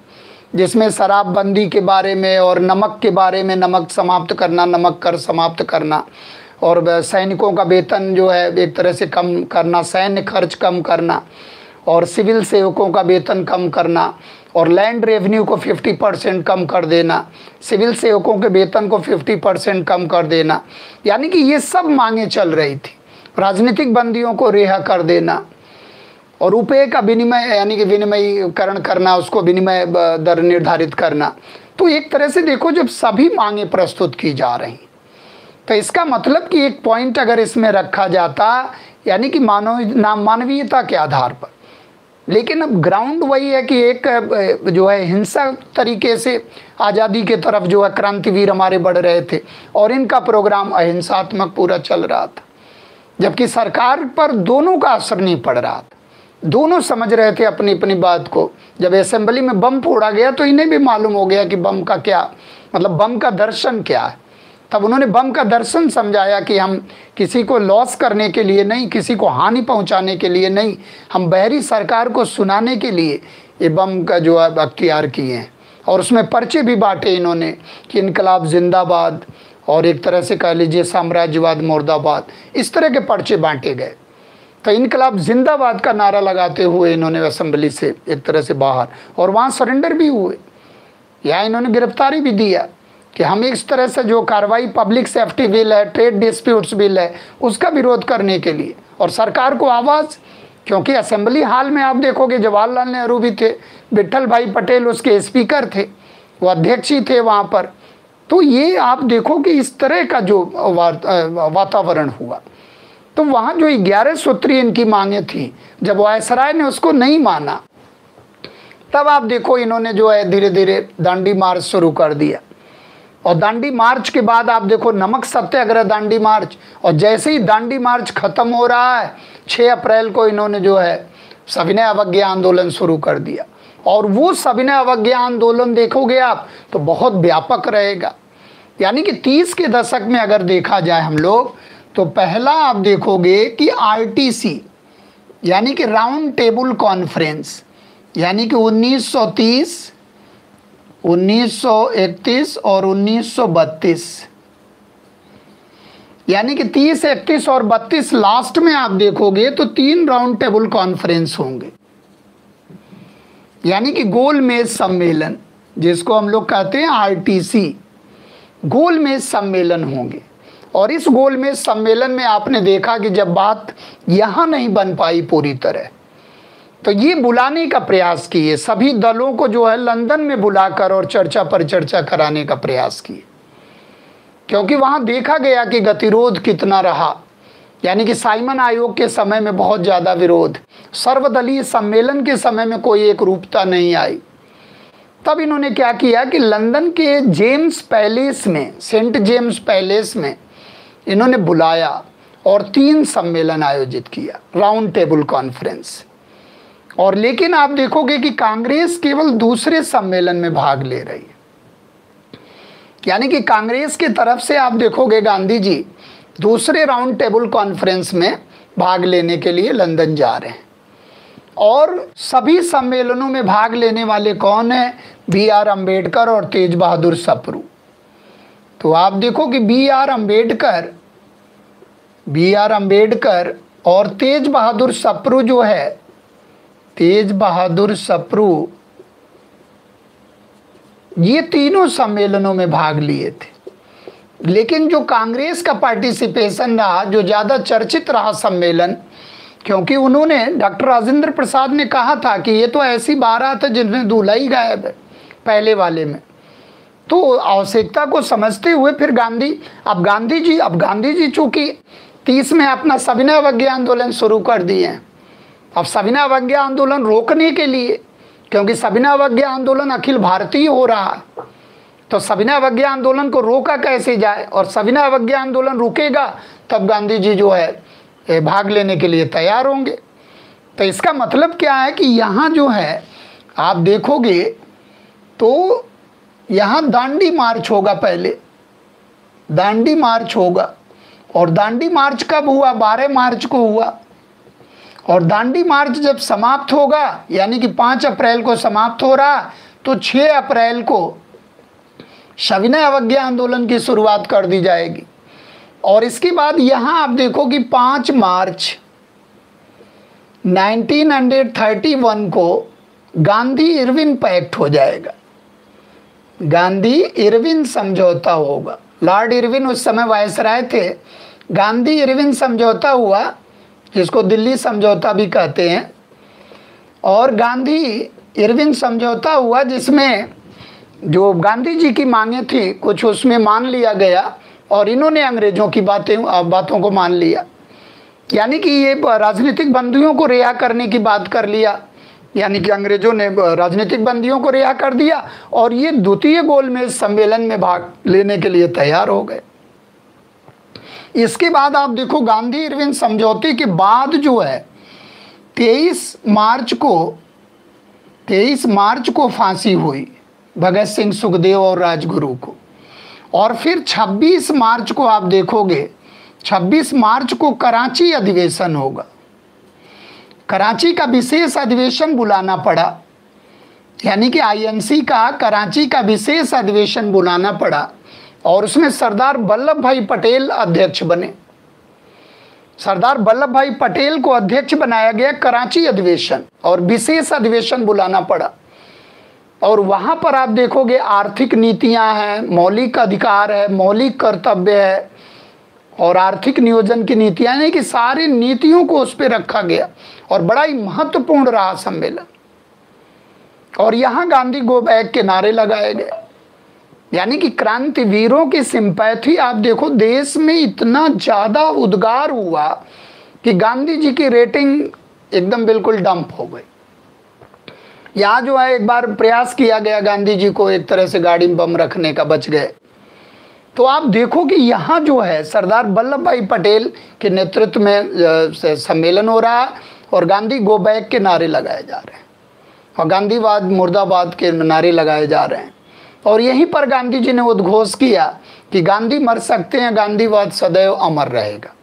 जिसमें शराबबंदी के बारे में और नमक के बारे में, नमक समाप्त करना, नमक कर समाप्त करना, और सैनिकों का वेतन जो है एक तरह से कम करना, सैन्य खर्च कम करना, और सिविल सेवकों का वेतन कम करना, और लैंड रेवेन्यू को 50% कम कर देना, सिविल सेवकों के वेतन को 50% कम कर देना, यानी कि ये सब मांगे चल रही थी। राजनीतिक बंदियों को रिहा कर देना, और रुपये का विनिमय, यानी कि विनिमयीकरण करना, उसको विनिमय दर निर्धारित करना। तो एक तरह से देखो जब सभी मांगे प्रस्तुत की जा रही तो इसका मतलब कि एक पॉइंट अगर इसमें रखा जाता, यानी कि मानवीयता के आधार पर, लेकिन अब ग्राउंड वही है कि एक जो है हिंसक तरीके से आज़ादी के तरफ जो है क्रांतिवीर हमारे बढ़ रहे थे और इनका प्रोग्राम अहिंसात्मक पूरा चल रहा था, जबकि सरकार पर दोनों का असर नहीं पड़ रहा था। दोनों समझ रहे थे अपनी अपनी बात को। जब असेंबली में बम फोड़ा गया तो इन्हें भी मालूम हो गया कि बम का क्या मतलब, बम का दर्शन क्या है। तब उन्होंने बम का दर्शन समझाया कि हम किसी को लॉस करने के लिए नहीं, किसी को हानि पहुंचाने के लिए नहीं, हम बहरी सरकार को सुनाने के लिए ये बम का जो है अख्तियार किए हैं। और उसमें पर्चे भी बांटे इन्होंने कि इनकलाब जिंदाबाद और एक तरह से कह लीजिए साम्राज्यवाद मुर्दाबाद, इस तरह के पर्चे बांटे गए। तो इनकलाब जिंदाबाद का नारा लगाते हुए इन्होंने असेंबली से एक तरह से बाहर, और वहाँ सरेंडर भी हुए, या इन्होंने गिरफ्तारी भी दिया कि हम इस तरह से जो कार्रवाई पब्लिक सेफ्टी बिल है, ट्रेड डिस्प्यूट्स बिल है, उसका विरोध करने के लिए और सरकार को आवाज़। क्योंकि असेंबली हाल में आप देखोगे जवाहरलाल नेहरू भी थे, विट्ठल भाई पटेल उसके स्पीकर थे, वो अध्यक्ष ही थे वहाँ पर। तो ये आप देखो कि इस तरह का जो वातावरण हुआ। तो वहाँ जो 11 सूत्री इनकी मांगे थी, जब वायसराय ने उसको नहीं माना, तब आप देखो इन्होंने जो है धीरे धीरे दांडी मार्च शुरू कर दिया। और दांडी मार्च के बाद आप देखो नमक सत्याग्रह, दांडी मार्च, और जैसे ही दांडी मार्च खत्म हो रहा है 6 अप्रैल को इन्होंने जो है सविनय अवज्ञा आंदोलन शुरू कर दिया। और वो सविनय अवज्ञा आंदोलन देखोगे आप तो बहुत व्यापक रहेगा। यानी कि 30 के दशक में अगर देखा जाए हम लोग, तो पहला आप देखोगे कि आरटीसी यानी कि राउंड टेबल कॉन्फ्रेंस, यानी कि 1930, 1931 और 1932, यानी कि 30, 31 और 32 लास्ट में आप देखोगे तो 3 राउंड टेबल कॉन्फ्रेंस होंगे, यानी कि गोलमेज सम्मेलन, जिसको हम लोग कहते हैं आरटीसी, गोलमेज सम्मेलन होंगे। और इस गोलमेज सम्मेलन में आपने देखा कि जब बात यहाँ नहीं बन पाई पूरी तरह, तो ये बुलाने का प्रयास किए, सभी दलों को जो है लंदन में बुलाकर और चर्चा पर चर्चा कराने का प्रयास किए। क्योंकि वहाँ देखा गया कि गतिरोध कितना रहा, यानी कि साइमन आयोग के समय में बहुत ज़्यादा विरोध, सर्वदलीय सम्मेलन के समय में कोई एक रूपता नहीं आई। तब इन्होंने क्या किया कि लंदन के जेम्स पैलेस में, सेंट जेम्स पैलेस में इन्होंने बुलाया और 3 सम्मेलन आयोजित किया, राउंड टेबल कॉन्फ्रेंस। और लेकिन आप देखोगे कि कांग्रेस केवल दूसरे सम्मेलन में भाग ले रही है, यानी कि कांग्रेस की तरफ से आप देखोगे गांधी जी दूसरे राउंड टेबल कॉन्फ्रेंस में भाग लेने के लिए लंदन जा रहे हैं। और सभी सम्मेलनों में भाग लेने वाले कौन है? BR अम्बेडकर और तेज बहादुर सप्रू। तो आप देखो कि BR अम्बेडकर और तेज बहादुर सप्रू जो है, तेज बहादुर सप्रू, ये तीनों सम्मेलनों में भाग लिए थे। लेकिन जो कांग्रेस का पार्टिसिपेशन रहा, जो ज़्यादा चर्चित रहा सम्मेलन, क्योंकि उन्होंने, डॉक्टर राजेंद्र प्रसाद ने कहा था कि ये तो ऐसी बारात है जिनमें दूल्हा ही गायब है पहले वाले में। तो आवश्यकता को समझते हुए फिर गांधी जी चूँकि 30 में अपना सविनय अवज्ञा आंदोलन शुरू कर दिए हैं। अब सविनय अवज्ञा आंदोलन रोकने के लिए, क्योंकि सविनय अवज्ञा आंदोलन अखिल भारतीय हो रहा है, तो सविनय अवज्ञा आंदोलन को रोका कैसे जाए, और सविनय अवज्ञा आंदोलन रुकेगा तब गांधी जी जो है भाग लेने के लिए तैयार होंगे। तो इसका मतलब क्या है कि यहाँ जो है आप देखोगे तो यहाँ दांडी मार्च होगा, पहले दांडी मार्च होगा। और दांडी मार्च कब हुआ? 12 मार्च को हुआ। और दांडी मार्च जब समाप्त होगा, यानी कि 5 अप्रैल को समाप्त हो रहा, तो 6 अप्रैल को सविनय अवज्ञा आंदोलन की शुरुआत कर दी जाएगी। और इसके बाद यहाँ आप देखो कि 5 मार्च 1931 को गांधी इरविन पैक्ट हो जाएगा, गांधी इरविन समझौता होगा। लॉर्ड इरविन उस समय वायसराय थे। गांधी इरविन समझौता हुआ, जिसको दिल्ली समझौता भी कहते हैं। और गांधी इरविन समझौता हुआ जिसमें जो गांधी जी की मांगे थी कुछ उसमें मान लिया गया, और इन्होंने अंग्रेजों की बातों को मान लिया। यानी कि ये राजनीतिक बंदियों को रिहा करने की बात कर लिया, यानी कि अंग्रेजों ने राजनीतिक बंदियों को रिहा कर दिया और ये द्वितीय गोलमेज सम्मेलन में भाग लेने के लिए तैयार हो गए। इसके बाद आप देखो गांधी इरविन समझौते के बाद जो है 23 मार्च को फांसी हुई भगत सिंह, सुखदेव और राजगुरु को। और फिर 26 मार्च को आप देखोगे, 26 मार्च को कराची अधिवेशन होगा। कराची का विशेष अधिवेशन बुलाना पड़ा, यानी कि आईएनसी का कराची का विशेष अधिवेशन बुलाना पड़ा और उसमें सरदार वल्लभ भाई पटेल अध्यक्ष बने। सरदार वल्लभ भाई पटेल को अध्यक्ष बनाया गया कराची अधिवेशन और विशेष अधिवेशन बुलाना पड़ा। और वहां पर आप देखोगे आर्थिक नीतियां हैं, मौलिक अधिकार है, मौलिक कर्तव्य है और आर्थिक नियोजन की नीतियां, नहीं कि सारी नीतियों को उस पर रखा गया और बड़ा ही महत्वपूर्ण रहा सम्मेलन। और यहां गांधी गो बैक के नारे लगाए गए, यानी कि क्रांतिवीरों की सिंपैथी आप देखो देश में इतना ज़्यादा उद्गार हुआ कि गांधी जी की रेटिंग एकदम बिल्कुल डंप हो गई। यहाँ जो है एक बार प्रयास किया गया गांधी जी को एक तरह से गाड़ी में बम रखने का, बच गए। तो आप देखो कि यहाँ जो है सरदार वल्लभ भाई पटेल के नेतृत्व में सम्मेलन हो रहा है और गांधी गो बैक के नारे लगाए जा रहे हैं और गांधीवाद मुर्दाबाद के नारे लगाए जा रहे हैं। और यहीं पर गांधी जी ने उद्घोष किया कि गांधी मर सकते हैं, गांधीवाद सदैव अमर रहेगा।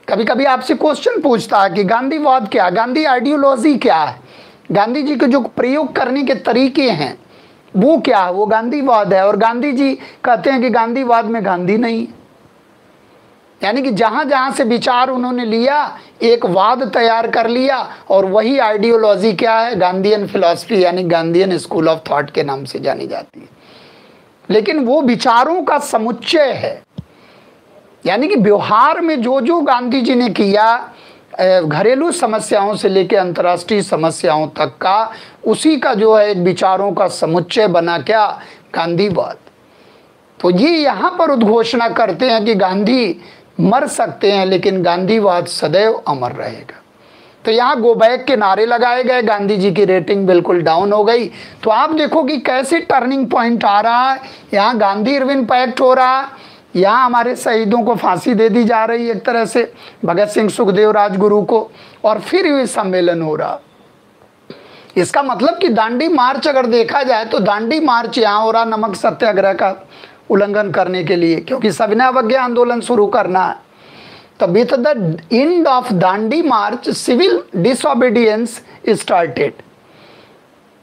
कभी कभी आपसे क्वेश्चन पूछता है कि गांधीवाद क्या, गांधी आइडियोलॉजी क्या है, गांधी जी के जो प्रयोग करने के तरीके हैं वो क्या है, वो गांधीवाद है। और गांधी जी कहते हैं कि गांधीवाद में गांधी नहीं, यानी कि जहाँ जहाँ से विचार उन्होंने लिया एक वाद तैयार कर लिया और वही आइडियोलॉजी क्या है, गांधीयन फिलॉसफी यानी गांधीयन स्कूल ऑफ थॉट के नाम से जानी जाती है। लेकिन वो विचारों का समुच्चय है, यानी कि व्यवहार में जो जो गांधी जी ने किया, घरेलू समस्याओं से लेकर अंतर्राष्ट्रीय समस्याओं तक का, उसी का जो है एक विचारों का समुच्चय बना क्या, गांधीवाद। तो ये यहाँ पर उद्घोषणा करते हैं कि गांधी मर सकते हैं लेकिन गांधीवाद सदैव अमर रहेगा। तो यहाँ गो बैक के नारे लगाए गए, गांधी जी की रेटिंग बिल्कुल डाउन हो गई। तो आप देखो कि कैसे टर्निंग पॉइंट आ रहा है, यहाँ गांधी इरविन पैक्ट हो रहा है, यहाँ हमारे शहीदों को फांसी दे दी जा रही है एक तरह से, भगत सिंह, सुखदेव, राजगुरु को, और फिर ये सम्मेलन हो रहा। इसका मतलब कि दांडी मार्च अगर देखा जाए तो दांडी मार्च यहाँ हो रहा नमक सत्याग्रह का उल्लंघन करने के लिए, क्योंकि सविनय अवज्ञा आंदोलन शुरू करना है। तो with the end of Dandi march civil disobedience started,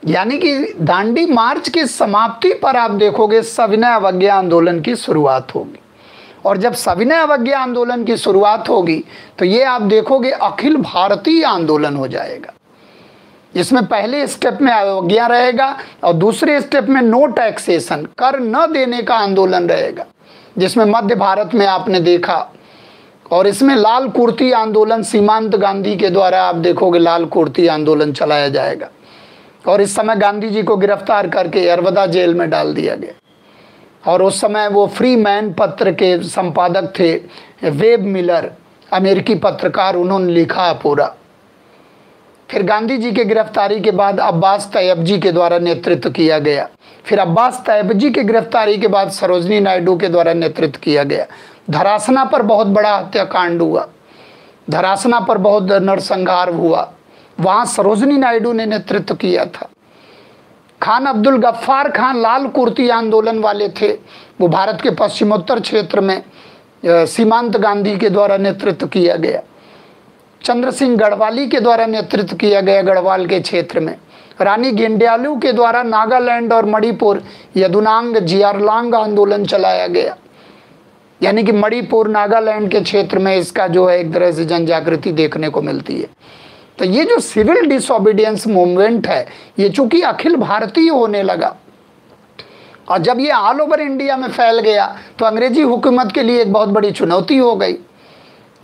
यानी कि दांडी मार्च की समाप्ति पर आप देखोगे सविनय अवज्ञा आंदोलन की शुरुआत होगी। और जब सविनय अवज्ञा आंदोलन की शुरुआत होगी तो ये आप देखोगे अखिल भारतीय आंदोलन हो जाएगा। इसमें पहले स्टेप में अवज्ञा रहेगा और दूसरे स्टेप में नो टैक्सेशन, कर न देने का आंदोलन रहेगा, जिसमें मध्य भारत में आपने देखा। और इसमें लाल कुर्ती आंदोलन सीमांत गांधी के द्वारा आप देखोगे लाल कुर्ती आंदोलन चलाया जाएगा। और इस समय गांधी जी को गिरफ्तार करके यरवदा जेल में डाल दिया गया। और उस समय वो फ्री मैन पत्र के संपादक थे वेब मिलर, अमेरिकी पत्रकार, उन्होंने लिखा पूरा। फिर गांधी जी के गिरफ्तारी के बाद अब्बास तैयब जी के द्वारा नेतृत्व किया गया। फिर अब्बास तैयब जी के गिरफ्तारी के बाद सरोजनी नायडू के द्वारा नेतृत्व किया गया। धरासना पर बहुत बड़ा हत्याकांड हुआ, धरासना पर बहुत नरसंहार हुआ, वहाँ सरोजनी नायडू ने नेतृत्व किया था। खान अब्दुल गफ्फार खान लाल कुर्ती आंदोलन वाले थे, वो भारत के पश्चिमोत्तर क्षेत्र में सीमांत गांधी के द्वारा नेतृत्व किया गया। चंद्र सिंह गढ़वाली के द्वारा नेतृत्व किया गया गढ़वाल के क्षेत्र में। रानी गेंड्यालू के द्वारा नागालैंड और मणिपुर यदुनांग जियारलांग आंदोलन चलाया गया, यानी कि मणिपुर नागालैंड के क्षेत्र में इसका जो है एक तरह से जन जागृति देखने को मिलती है। तो ये जो सिविल डिसओबीडियंस मूवमेंट है ये चूंकि अखिल भारतीय होने लगा और जब ये ऑल ओवर इंडिया में फैल गया तो अंग्रेजी हुकूमत के लिए एक बहुत बड़ी चुनौती हो गई।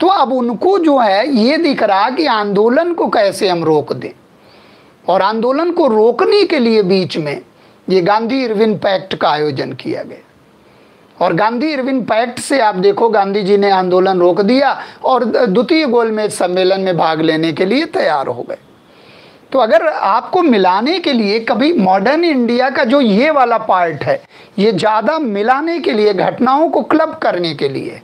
तो अब उनको जो है ये दिख रहा कि आंदोलन को कैसे हम रोक दें, और आंदोलन को रोकने के लिए बीच में ये गांधी इरविन पैक्ट का आयोजन किया गया। और गांधी इरविन पैक्ट से आप देखो गांधी जी ने आंदोलन रोक दिया और द्वितीय गोलमेज सम्मेलन में भाग लेने के लिए तैयार हो गए। तो अगर आपको मिलाने के लिए कभी मॉडर्न इंडिया का जो ये वाला पार्ट है, ये ज़्यादा मिलाने के लिए, घटनाओं को क्लब करने के लिए,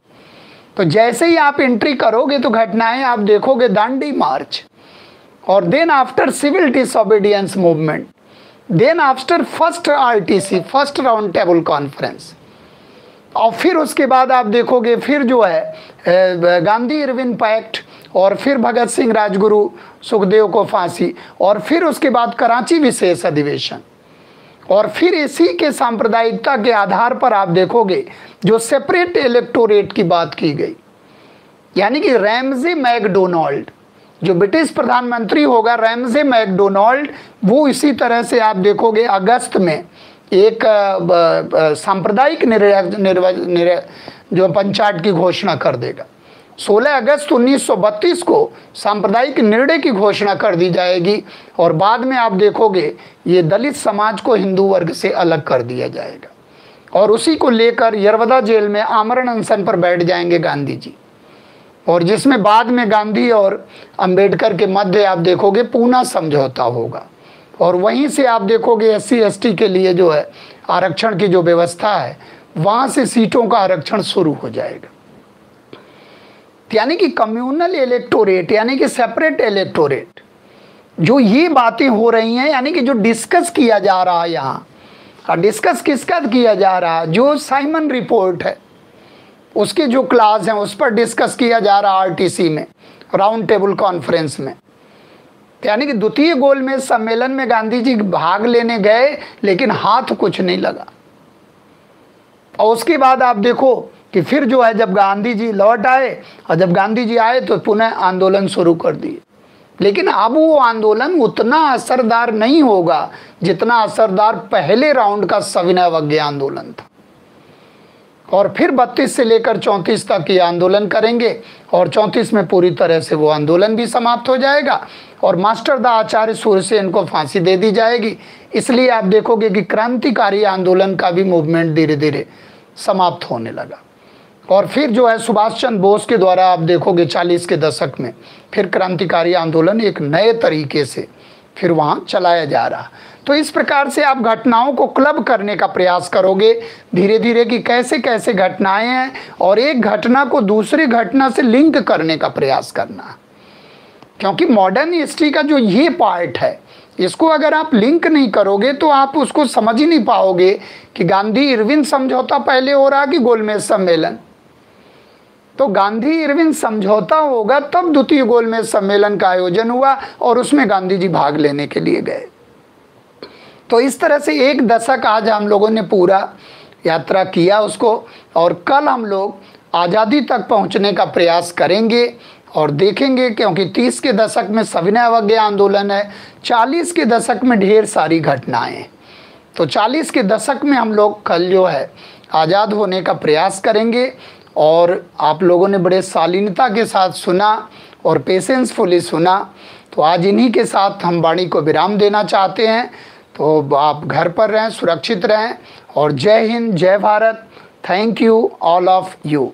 तो जैसे ही आप एंट्री करोगे तो घटनाएं आप देखोगे दांडी मार्च, और then after civil disobedience movement, then after first RTC, first round table conference, और फिर उसके बाद आप देखोगे फिर जो है गांधी इरविन पैक्ट, और फिर भगत सिंह राजगुरु सुखदेव को फांसी, और फिर उसके बाद कराची विशेष अधिवेशन, और फिर इसी के सांप्रदायिकता के आधार पर आप देखोगे जो सेपरेट इलेक्टोरेट की बात की गई, यानी कि रैमजे मैकडोनाल्ड जो ब्रिटिश प्रधानमंत्री होगा, रैमजे मैकडोनाल्ड, वो इसी तरह से आप देखोगे अगस्त में एक सांप्रदायिक जो पंचायत की घोषणा कर देगा। 16 अगस्त 1932 को सांप्रदायिक निर्णय की घोषणा कर दी जाएगी, और बाद में आप देखोगे ये दलित समाज को हिंदू वर्ग से अलग कर दिया जाएगा, और उसी को लेकर यरवदा जेल में आमरण अनशन पर बैठ जाएंगे गांधी जी, और जिसमें बाद में गांधी और अंबेडकर के मध्य आप देखोगे पूना समझौता होगा, और वहीं से आप देखोगे SC ST के लिए जो है आरक्षण की जो व्यवस्था है, वहाँ से सीटों का आरक्षण शुरू हो जाएगा। यानी कि कम्युनल इलेक्टोरेट, यानी कि सेपरेट इलेक्टोरेट, जो ये बातें हो रही हैं, यानी कि जो डिस्कस किया जा रहा है यहाँ, और डिस्कस किसका किया जा रहा है, जो साइमन रिपोर्ट है उसके जो क्लास हैं उस पर डिस्कस किया जा रहा है RTC में, राउंड टेबल कॉन्फ्रेंस में। यानी कि द्वितीय गोलमेज सम्मेलन में गांधी जी भाग लेने गए, लेकिन हाथ कुछ नहीं लगा, और उसके बाद आप देखो कि फिर जो है जब गांधी जी लौट आए, और जब गांधी जी आए तो पुनः आंदोलन शुरू कर दिए, लेकिन अब वो आंदोलन उतना असरदार नहीं होगा जितना असरदार पहले राउंड का सविनय अवज्ञा आंदोलन था। और फिर 32 से लेकर 34 तक ये आंदोलन करेंगे, और 34 में पूरी तरह से वो आंदोलन भी समाप्त हो जाएगा, और मास्टर दा आचार्य सूर्यसेन को फांसी दे दी जाएगी। इसलिए आप देखोगे कि क्रांतिकारी आंदोलन का भी मूवमेंट धीरे धीरे समाप्त होने लगा। और फिर जो है सुभाष चंद्र बोस के द्वारा आप देखोगे 40 के दशक में फिर क्रांतिकारी आंदोलन एक नए तरीके से फिर वहाँ चलाया जा रहा। तो इस प्रकार से आप घटनाओं को क्लब करने का प्रयास करोगे धीरे धीरे कि कैसे कैसे घटनाएं हैं, और एक घटना को दूसरी घटना से लिंक करने का प्रयास करना, क्योंकि मॉडर्न हिस्ट्री का जो ये पार्ट है इसको अगर आप लिंक नहीं करोगे तो आप उसको समझ ही नहीं पाओगे कि गांधी इरविन समझौता पहले हो रहा कि गोलमेज सम्मेलन। तो गांधी इरविन समझौता होगा तब द्वितीय गोलमेज सम्मेलन का आयोजन हुआ, और उसमें गांधी जी भाग लेने के लिए गए। तो इस तरह से एक दशक आज हम लोगों ने पूरा यात्रा किया उसको, और कल हम लोग आज़ादी तक पहुंचने का प्रयास करेंगे और देखेंगे, क्योंकि 30 के दशक में सविनय अवज्ञा आंदोलन है, 40 के दशक में ढेर सारी घटनाएं। तो 40 के दशक में हम लोग कल जो है आज़ाद होने का प्रयास करेंगे, और आप लोगों ने बड़े शालीनता के साथ सुना और पेशेंसफुली सुना। तो आज इन्हीं के साथ हम वाणी को विराम देना चाहते हैं। तो आप घर पर रहें, सुरक्षित रहें, और जय हिंद, जय Bharat. Thank you all of you,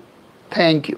thank you.